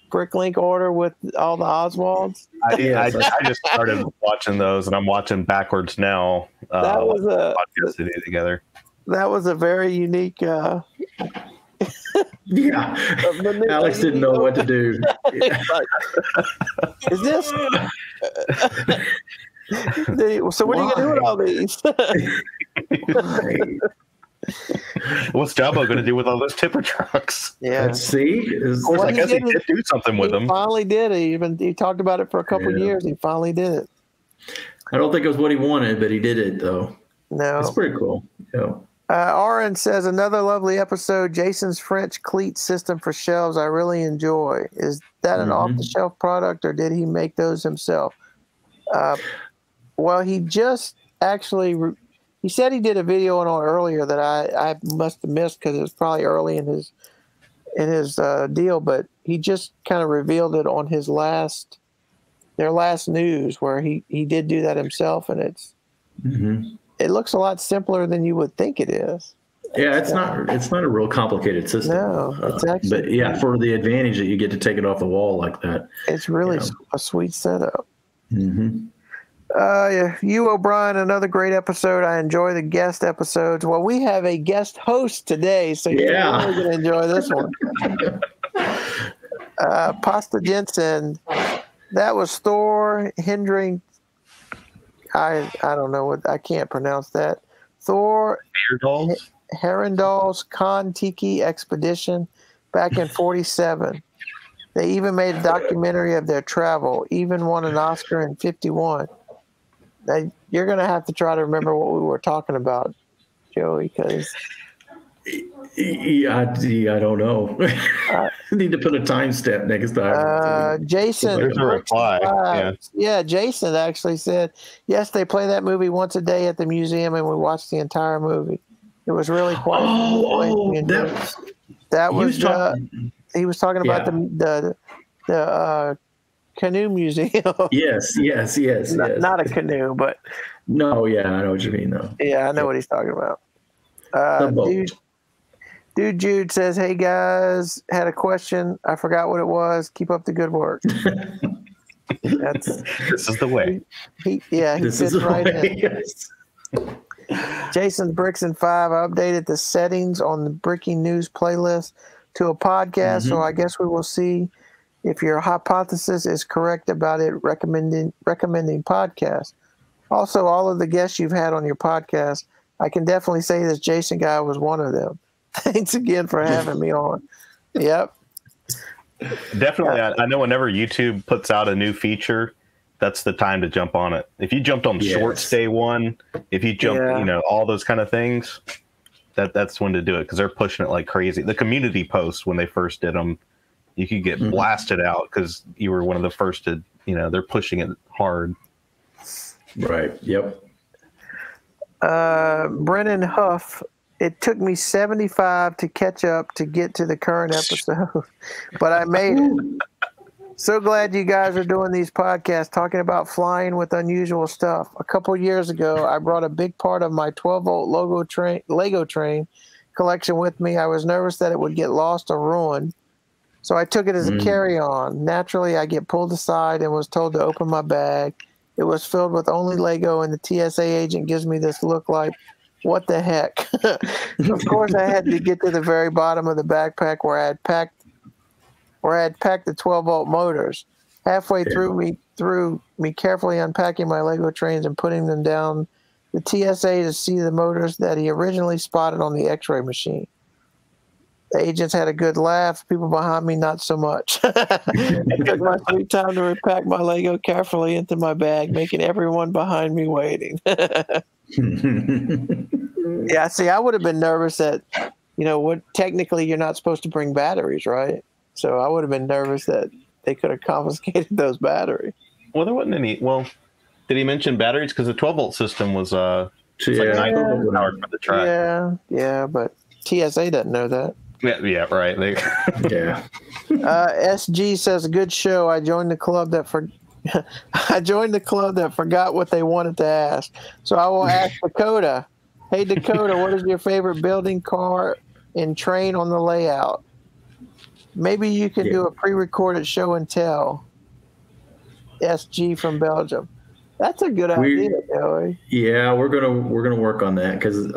Bricklink order with all the Oswalds? I just started watching those, and I'm watching backwards now. That was podcast together. That was a very unique. Alex didn't know what to do. Is this? So what are you gonna do with all these? What's Jaabo going to do with all those tipper trucks? Yeah. Let's see. I guess he did do something with them. He finally did it. He talked about it for a couple of years. He finally did it. I don't think it was what he wanted, but he did it though. No, it's pretty cool. Yeah. Aaron says another lovely episode. Jason's French cleat system for shelves. I really enjoy. Is that an off-the-shelf product, or did he make those himself? Well, he just actually. He said he did a video on earlier that I must have missed because it was probably early in his deal, but he just kind of revealed it on their last news where he did do that himself, and it looks a lot simpler than you would think it is. Yeah, it's not a real complicated system. No, it's actually. But for the advantage that you get to take it off the wall like that, it's really a sweet setup. Mm-hmm. You, O'Brien, another great episode. I enjoy the guest episodes. Well, we have a guest host today, so you're really going to enjoy this one. Pasta Jensen, that was Thor Hendring. I don't know I can't pronounce that. Thor Herendal's Kon-Tiki expedition back in 47. They even made a documentary of their travel, even won an Oscar in 51. Now, you're going to have to try to remember what we were talking about, Joey, because... I don't know. I need to put a timestamp next time. Jason. There's a reply. Yeah, Jason actually said, yes, they play that movie once a day at the museum, and we watched the entire movie. It was really quite. That was. He was talking about the canoe museum. Yes. Not a canoe, but. No, yeah, I know what you mean, though. Yeah, I know what he's talking about. The boat. Dude Jude says, "Hey guys, had a question. I forgot what it was. Keep up the good work." This is the way. He fits right in. Yes. Jason's Bricks and 5. I updated the settings on the Bricking News playlist to a podcast, so I guess we will see if your hypothesis is correct about it recommending podcasts. Also, all of the guests you've had on your podcast, I can definitely say this Jason guy was one of them. Thanks again for having me on. Yep. Definitely. I know whenever YouTube puts out a new feature, that's the time to jump on it. If you jumped on Shorts Day 1, if you jump, all those kind of things, that's when to do it because they're pushing it like crazy. The community posts when they first did them, you could get blasted out because you were one of the first to, they're pushing it hard. Right. Yep. Brennan Huff. It took me 75 to catch up to get to the current episode, but I made it. So glad you guys are doing these podcasts talking about flying with unusual stuff. A couple years ago, I brought a big part of my 12-volt Lego train collection with me. I was nervous that it would get lost or ruined, so I took it as a carry-on. Naturally, I get pulled aside and was told to open my bag. It was filled with only Lego, and the TSA agent gives me this look like, what the heck? Of course, I had to get to the very bottom of the backpack where I had packed the 12-volt motors. Halfway through me carefully unpacking my Lego trains and putting them down the TSA to see the motors that he originally spotted on the X-ray machine. The agents had a good laugh. People behind me, not so much. I took my sweet time to repack my Lego carefully into my bag, making everyone behind me waiting. Yeah, see, I would have been nervous that, technically you're not supposed to bring batteries, right? So I would have been nervous that they could have confiscated those batteries. Well, there wasn't any. Well, did he mention batteries? Because the 12-volt system was like 9 power for the track. Yeah, but TSA doesn't know that. Yeah, right. Yeah. SG says, "Good show. I joined the club that forgot what they wanted to ask. So I will ask Dakota. Hey, Dakota, what is your favorite building, car, and train on the layout? Maybe you can do a pre-recorded show and tell." SG from Belgium. That's a good idea, Joey. Yeah, we're gonna work on that because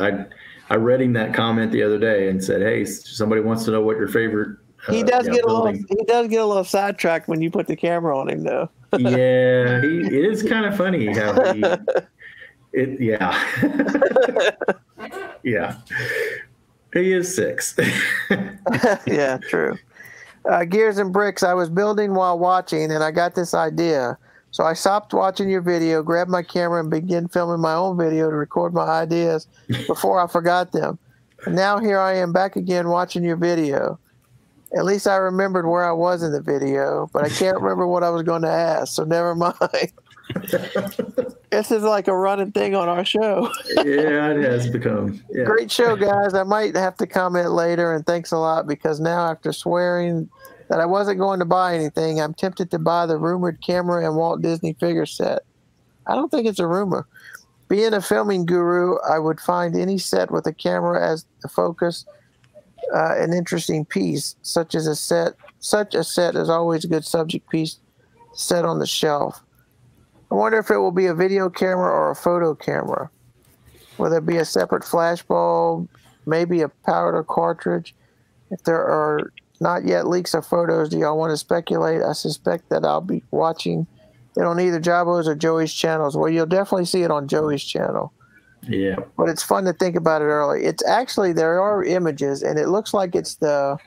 I read him that comment the other day and said, "Hey, somebody wants to know what your favorite." He does get a little sidetracked when you put the camera on him, though. Yeah, it is kind of funny how yeah. He is 6. Yeah, true. Gears and Bricks. I was building while watching, and I got this idea. So I stopped watching your video, grabbed my camera, and began filming my own video to record my ideas before I forgot them. And now here I am back again watching your video. At least I remembered where I was in the video, but I can't remember what I was going to ask, so never mind. This is like a running thing on our show. Yeah, it has become. Yeah. Great show, guys. I might have to comment later, and thanks a lot, because now after swearing that I wasn't going to buy anything, I'm tempted to buy the rumored camera and Walt Disney figure set. I don't think it's a rumor. Being a filming guru, I would find any set with a camera as the focus an interesting piece. Such a set is always a good subject piece set on the shelf. I wonder if it will be a video camera or a photo camera. Will there be a separate flash bulb, maybe a powder cartridge? If there are not yet leaks of photos, do y'all want to speculate? I suspect that I'll be watching it on either Jaabo's or Joey's channels. Well, you'll definitely see it on Joey's channel. Yeah. But it's fun to think about it early. It's actually, there are images, and it looks like it's the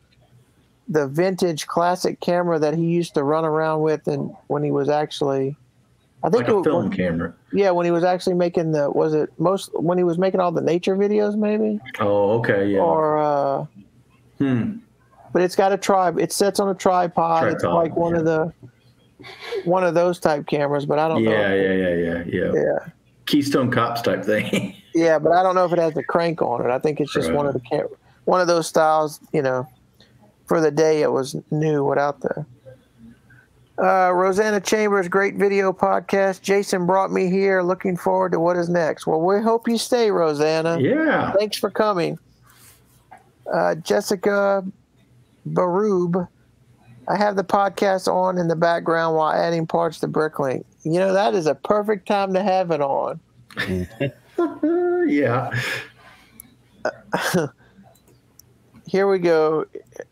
vintage classic camera that he used to run around with, and when he was actually, I think like a film camera. Yeah, when he was actually making when he was making all the nature videos, maybe. Oh, okay, yeah. Or but it's got a tripod. It sits on a tripod. It's like one of those type cameras, but I don't know. Yeah. Keystone Cops type thing. Yeah, but I don't know if it has a crank on it. I think it's just one of those styles. For the day it was new without the. Rosanna Chambers, great video podcast. Jason brought me here. Looking forward to what is next. Well, we hope you stay, Rosanna. Yeah. Thanks for coming. Jessica Baroob, I have the podcast on in the background while adding parts to Bricklink. You know, that is a perfect time to have it on. Yeah. Here we go.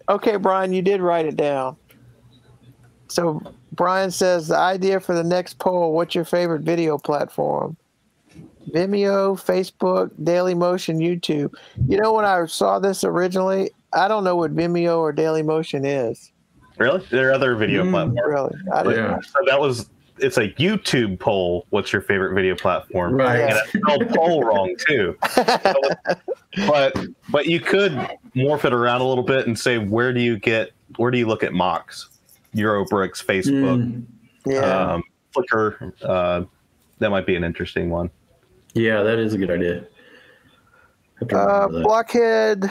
Okay, Brian, you did write it down. So Brian says the idea for the next poll, what's your favorite video platform? Vimeo, Facebook, Dailymotion, YouTube. You know, when I saw this originally, I don't know what Vimeo or Dailymotion is. Really? There are other video platforms. Really? I didn't know. So it's a YouTube poll. What's your favorite video platform? Right. And it's spelled poll wrong too. But you could morph it around a little bit and say, where do you look at mocks? Eurobricks, Facebook, Flickr. That might be an interesting one. Yeah, that is a good idea. Blockhead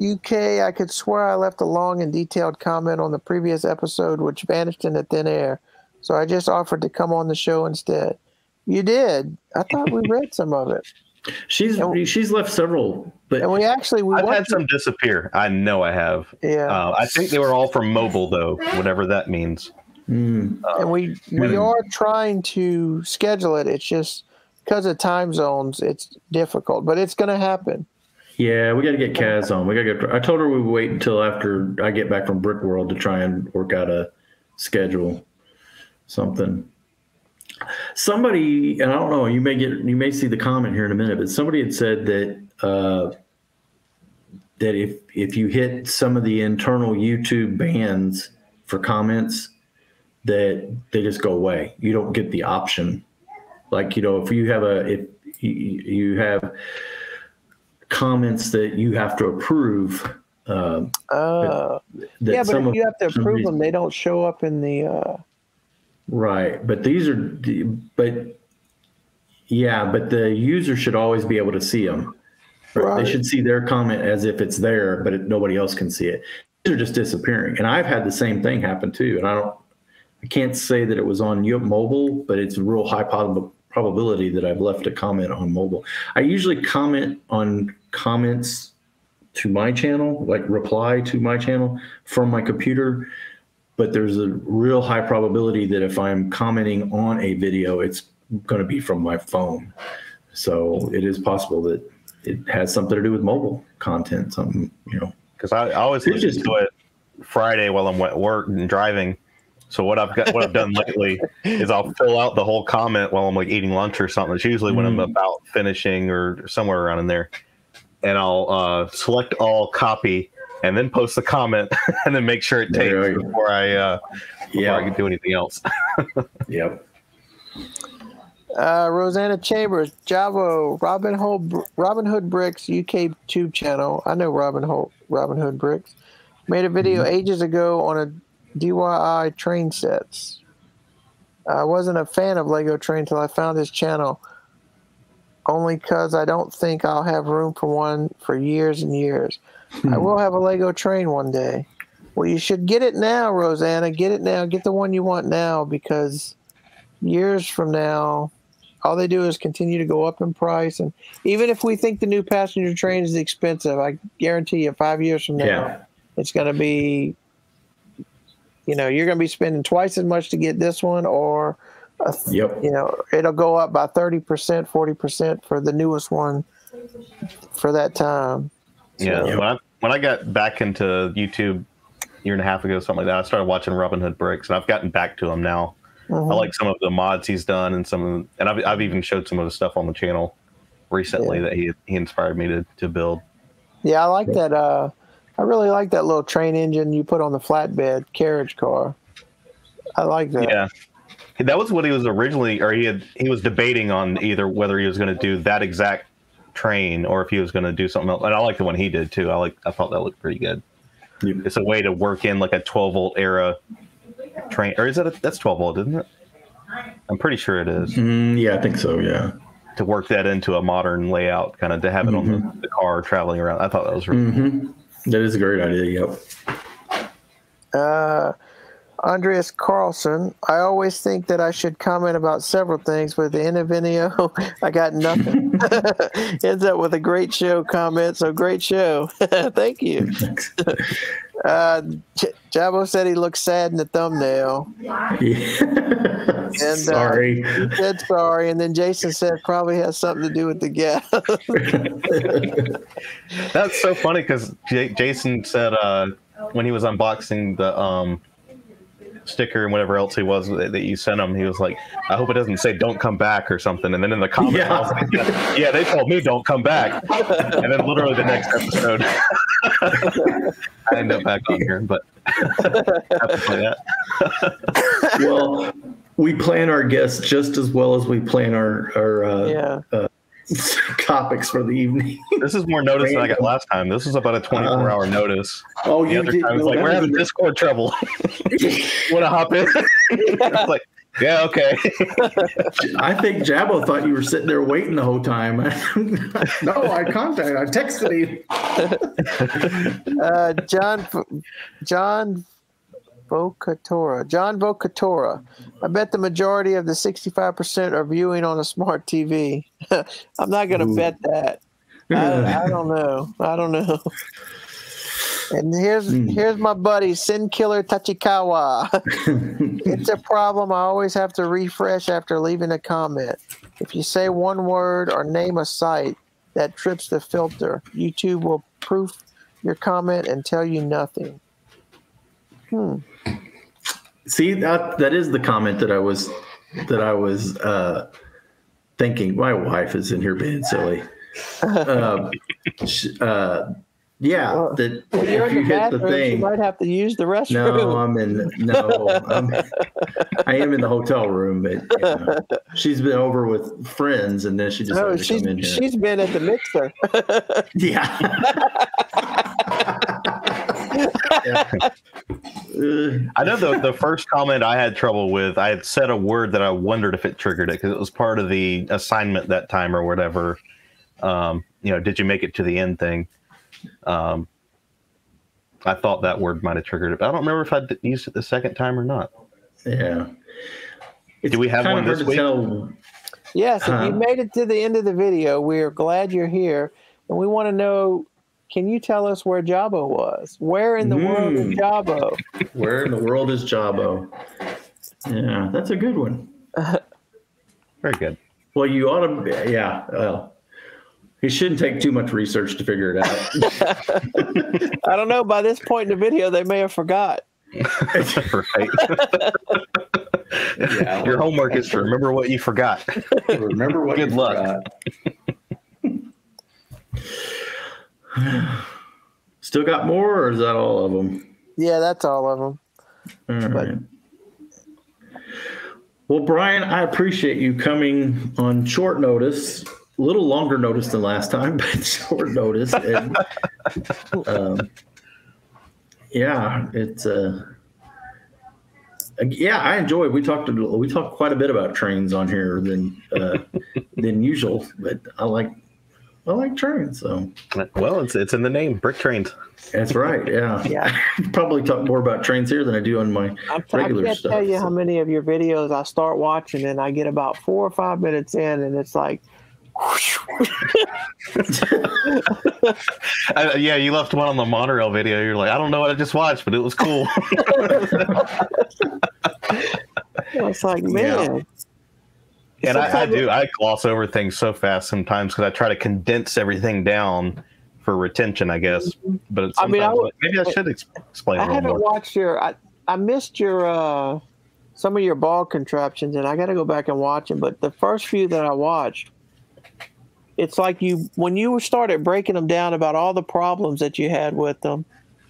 UK, I could swear I left a long and detailed comment on the previous episode, which vanished into thin air. So I just offered to come on the show instead. You did. I thought we read some of it. She's left several, but and I've had some disappear. I know I have. Yeah. I think they were all from mobile though, whatever that means. And we are trying to schedule it. It's just because of time zones, it's difficult, but it's going to happen. Yeah, we got to get Kaz on. I told her we would wait until after I get back from Brick World to try and work out a schedule, something. Somebody, and I don't know, you may see the comment here in a minute, but somebody had said that that if you hit some of the internal YouTube bans for comments, that they just go away. You don't get the option. Like, you know, if you have comments that you have to approve. Yeah, but if you have to approve them, they don't show up in the. Right, but the user should always be able to see them. Right. They should see their comment as if it's there, but nobody else can see it. These are just disappearing, and I've had the same thing happen too. And I can't say that it was on mobile, but it's a real high probability that I've left a comment on mobile. I usually comment on comments to my channel, like reply to my channel from my computer. But there's a real high probability that if I'm commenting on a video, it's going to be from my phone. So it is possible that it has something to do with mobile content, something, you know. Because I always listen to it Friday while I'm at work and driving. So what I've done lately is I'll fill out the whole comment while I'm like eating lunch or something. It's usually when I'm about finishing or somewhere around in there. And I'll select all, copy, and then post the comment and then make sure it takes before I can do anything else. Yep. Rosanna Chambers, Jaabo, Robin Hood Bricks UK tube channel. I know Robin Hood Bricks. Made a video ages ago on a DIY train sets. I wasn't a fan of Lego train until I found his channel. Only because I don't think I'll have room for one for years and years. I will have a Lego train one day. Well, you should get it now, Rosanna. Get it now. Get the one you want now, because years from now, all they do is continue to go up in price. And even if we think the new passenger train is expensive, I guarantee you 5 years from now, it's going to be, you know, you're going to be spending twice as much to get this one, or, you know, it'll go up by 30%, 40% for the newest one for that time. Yeah, when I got back into YouTube a year and a half ago, something like that, I started watching Robin Hood Bricks, and I've gotten back to him now. I like some of the mods he's done, and I've even showed some of the stuff on the channel recently that he inspired me to build. Yeah, I like that. I really like that little train engine you put on the flatbed carriage car. I like that. Yeah, that was what he was originally, or he was debating on either whether he was going to do that exact train or if he was going to do something else. And I like the one he did too. I thought that looked pretty good. It's a way to work in like a 12-volt era train, or that's 12 volt, isn't it? I'm pretty sure it is. Yeah, I think so. Yeah, to work that into a modern layout, kind of to have it on the car traveling around. I thought that was really cool. That is a great idea. Yep. Andreas Carlson, I always think that I should comment about several things, but at the end of video, I got nothing. Ends up with a great show comment, so great show. Thank you. Jaabo said he looks sad in the thumbnail. Yeah. And, sorry. He said sorry, and then Jason said probably has something to do with the gas. That's so funny because Jason said when he was unboxing the sticker and whatever else he was that you sent him, he was like, I hope it doesn't say don't come back or something. And then in the comments, I was like, yeah, they told me don't come back. And then literally the next episode, I end up back on here, but I have to play that. Well, we plan our guests just as well as we plan our topics for the evening. This is more notice than I got last time. This is about a 24-hour notice. Oh, the other time, it's like, we're having Discord trouble. Want to hop in? I was like, yeah, okay. I think Jaabo thought you were sitting there waiting the whole time. No, I texted him. John Vocatora. I bet the majority of the 65% are viewing on a smart TV. I'm not going to bet that. I don't know. And here's my buddy, Sin Killer Tachikawa. It's a problem. I always have to refresh after leaving a comment. If you say one word or name a site, that trips the filter. YouTube will proof your comment and tell you nothing. See, that is the comment that I was thinking. My wife is in here being silly. That if you hit the thing, you might have to use the restroom. I am in the hotel room, but she's been over with friends, and then she decided to come in here. She's been at the mixer. Yeah. I know the first comment I had trouble with, I had said a word that I wondered if it triggered it because it was part of the assignment that time or whatever. Did you make it to the end thing? I thought that word might have triggered it, but I don't remember if I used it the second time or not. Yeah. Do we have one this week? Yes, if you made it to the end of the video, we're glad you're here, and we want to know, can you tell us where Jaabo was? Where in the world is Jaabo? Where in the world is Jaabo? Yeah, that's a good one. Very good. Well, you ought to, well, he shouldn't take too much research to figure it out. I don't know. By this point in the video, they may have forgot. Right. Your homework is to remember what you forgot. Remember what Good you luck. Forgot. Still got more, or is that all of them? Yeah, that's all of them. All right. Well, Brian, I appreciate you coming on short notice. A little longer notice than last time, but short notice. And, it's I enjoy it. We talked quite a bit about trains on here than usual, but I like trains. So well, it's in the name, BrickTrains. That's right. Yeah. I probably talk more about trains here than I do on my regular I can't stuff. tell you how many of your videos I start watching and I get about 4 or 5 minutes in, and it's like. You left one on the monorail video. You're like, I don't know what I just watched, but it was cool. It's like, man. And I gloss over things so fast sometimes because I try to condense everything down for retention, I guess. But maybe I should explain a little more. I haven't watched I missed your some of your ball contraptions, and I got to go back and watch them. But the first few that I watched, it's like when you started breaking them down about all the problems that you had with them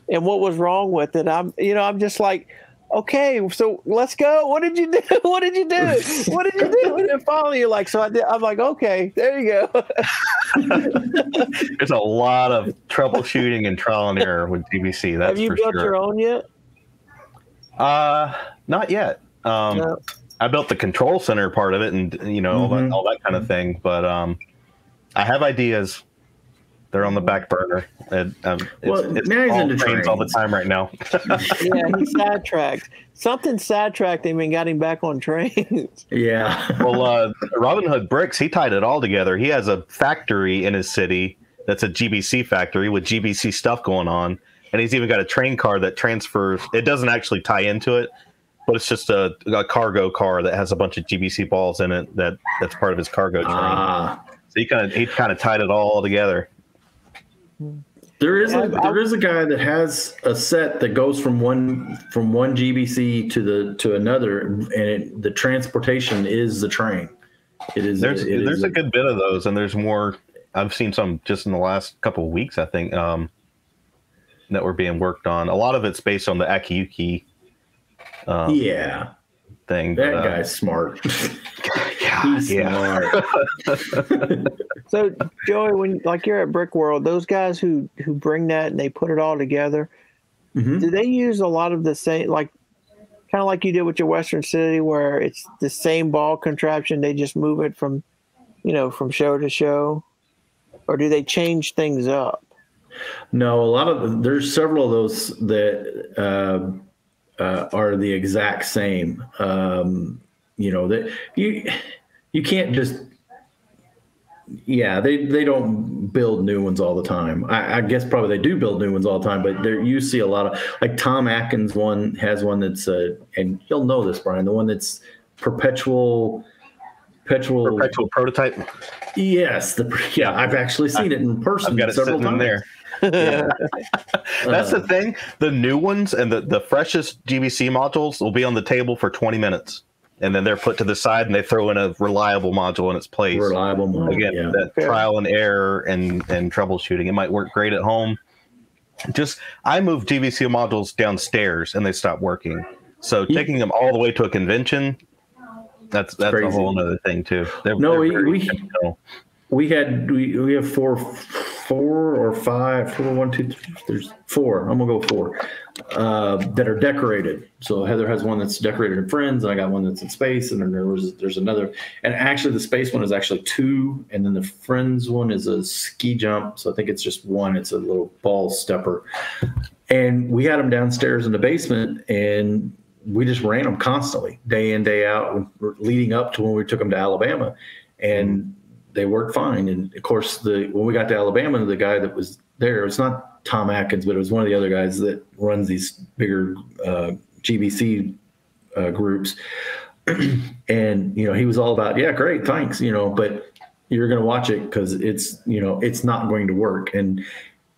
and what was wrong with it. I'm just like, okay, so let's go. What did you do? What did you do? What did you do? And then finally you're like, I'm like, okay, there you go. There's a lot of troubleshooting and trial and error with DVC. That's for sure. Have you built your own yet? Not yet. No. I built the control center part of it and, all that kind of thing. But, I have ideas. They're on the back burner. And, it's now he's all into trains all the time right now. Yeah, he sidetracked. Something sidetracked him and got him back on trains. Yeah. Well, Robin Hood Bricks, he tied it all together. He has a factory in his city that's a GBC factory with GBC stuff going on. And he's even got a train car that transfers. It doesn't actually tie into it, but it's just a cargo car that has a bunch of GBC balls in it that's part of his cargo train. So he kind of tied it all together. There is a guy that has a set that goes from one GBC to another, and the transportation is the train. It is. There's a good bit of those, and there's more. I've seen some just in the last couple of weeks, I think, that were being worked on. A lot of it's based on the Akiyuki. Thing. That guy's smart. He's smart. So, Joey, when you're at Brick World, those guys who bring that and they put it all together, do they use a lot of the same, kind of like you did with your Western City, where it's the same ball contraption? They just move it from show to show, or do they change things up? No, there's several of those that are the exact same. That you can't just. Yeah, they don't build new ones all the time. I guess probably they do build new ones all the time, but you see a lot of, like Tom Atkins has one that's and you'll know this, Brian, the one that's perpetual prototype. Yes, I've actually seen it in person. I've got it several sitting times. in there. Yeah. That's the thing. The new ones and the freshest GBC modules will be on the table for 20 minutes. And then they're put to the side and they throw in a reliable module in its place. Reliable module. Again, that trial and error and troubleshooting. It might work great at home. I moved GBC modules downstairs and they stopped working. So taking them all the way to a convention, that's a whole other thing too. We have four or five, one, two, three, there's four. I'm gonna go four that are decorated. So Heather has one that's decorated in Friends, and I got one that's in Space, and then there's another. And actually, the Space one is actually two, and then the Friends one is a ski jump. So I think it's just one. It's a little ball stepper, and we had them downstairs in the basement, and we just ran them constantly, day in, day out, leading up to when we took them to Alabama, and they worked fine. And of course, when we got to Alabama, the guy that was there, it's not Tom Atkins, but it was one of the other guys that runs these bigger GBC groups. And, he was all about, yeah, great, thanks, but you're going to watch it because it's not going to work. And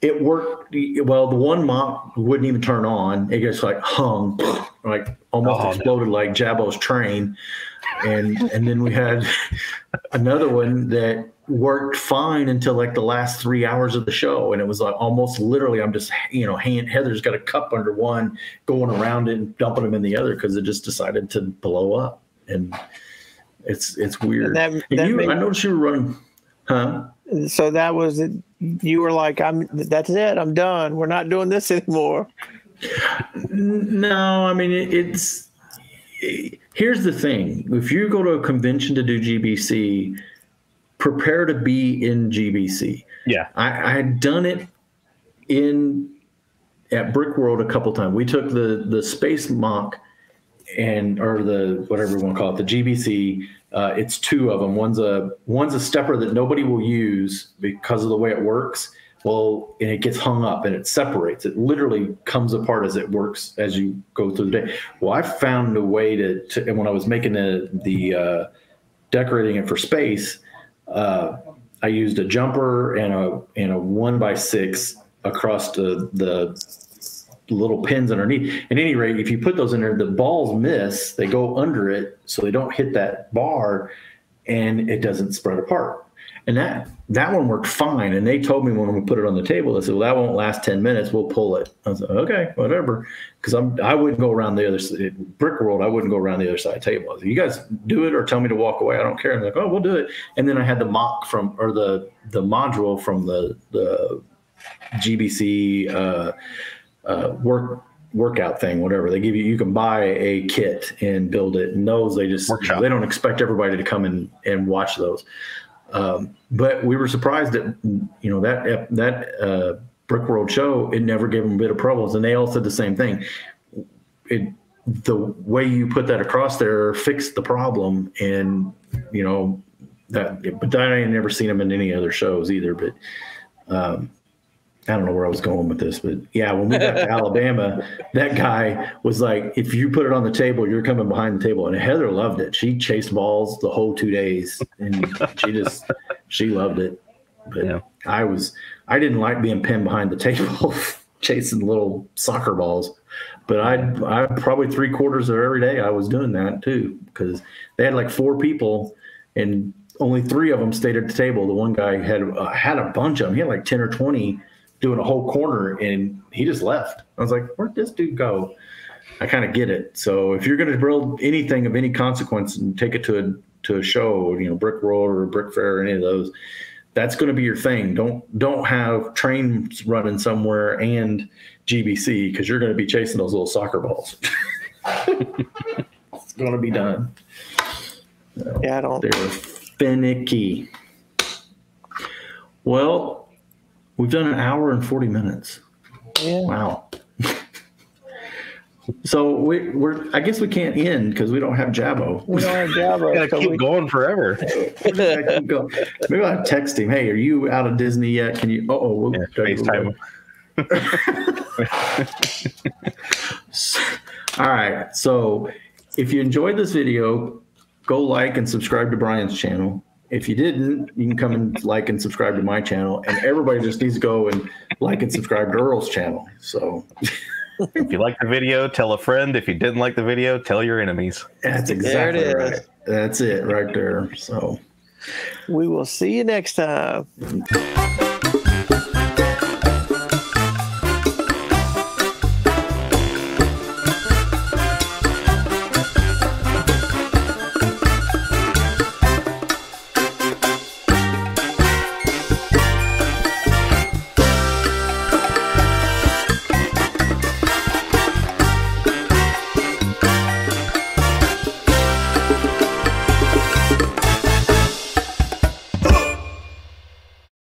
it worked. Well, the one mock wouldn't even turn on. It just hung, almost exploded like Jaabo's train. And then we had another one that worked fine until the last 3 hours of the show. And it was almost literally, I'm just, Heather's got a cup under one, going around it and dumping them in the other because it just decided to blow up. And it's weird. I noticed you were running, huh? So that was it. You were like, that's it. I'm done. We're not doing this anymore. No, I mean, here's the thing. If you go to a convention to do GBC, prepare to be in GBC. Yeah. I had done it at Brick World a couple times. We took the Space Mock or the whatever you want to call it, the GBC. It's two of them. One's a stepper that nobody will use because of the way it works. Well, and it gets hung up and it separates. It literally comes apart as it works as you go through the day. Well, I found a way to and when I was making the decorating it for Space, I used a jumper and a 1x6 across the little pins underneath. At any rate, if you put those in there, the balls miss. They go under it, so they don't hit that bar, and it doesn't spread apart. And that one worked fine. And they told me when we put it on the table, they said, well, that won't last 10 minutes. We'll pull it. I was like, okay, whatever. Because I wouldn't go around the other side. Brick World, I wouldn't go around the other side of the table. I was like, you guys do it or tell me to walk away. I don't care. And they're like, oh, we'll do it. And then I had the mock the module from the GBC workout thing, whatever. They give you can buy a kit and build it. And those, they don't expect everybody to come in and watch those. But we were surprised that, you know, that Brick World show, it never gave them a bit of problems. And they all said the same thing. The way you put that across there fixed the problem. And, you know, but I ain't never seen them in any other shows either. But I don't know where I was going with this, but yeah, when we got to Alabama, that guy was like, if you put it on the table, you're coming behind the table. And Heather loved it. She chased balls the whole 2 days, and she loved it. But yeah. I didn't like being pinned behind the table chasing little soccer balls, but I probably 3/4 of every day I was doing that too, because they had like 4 people and only 3 of them stayed at the table. The one guy had a bunch of them. He had like 10 or 20 doing a whole corner, and he just left. I was like, where'd this dude go? I kind of get it. So if you're going to build anything of any consequence and take it to a show, you know, Brick World or Brick Fair or any of those, that's going to be your thing. Don't have trains running somewhere and GBC, because you're going to be chasing those little soccer balls. It's going to be done. So yeah, they're finicky. Well, we've done 1 hour and 40 minutes. Yeah. Wow. So I guess we can't end because we don't have Jaabo. We don't have Jaabo. Gotta keep going forever. Keep going. Maybe I'll text him. Hey, are you out of Disney yet? Can you? FaceTime. All right. So if you enjoyed this video, go like and subscribe to Brian's channel. If you didn't, you can come and like and subscribe to my channel. And everybody just needs to go and like and subscribe to Earl's channel. So if you liked the video, tell a friend. If you didn't like the video, tell your enemies. That's exactly right. That's it right there. So we will see you next time.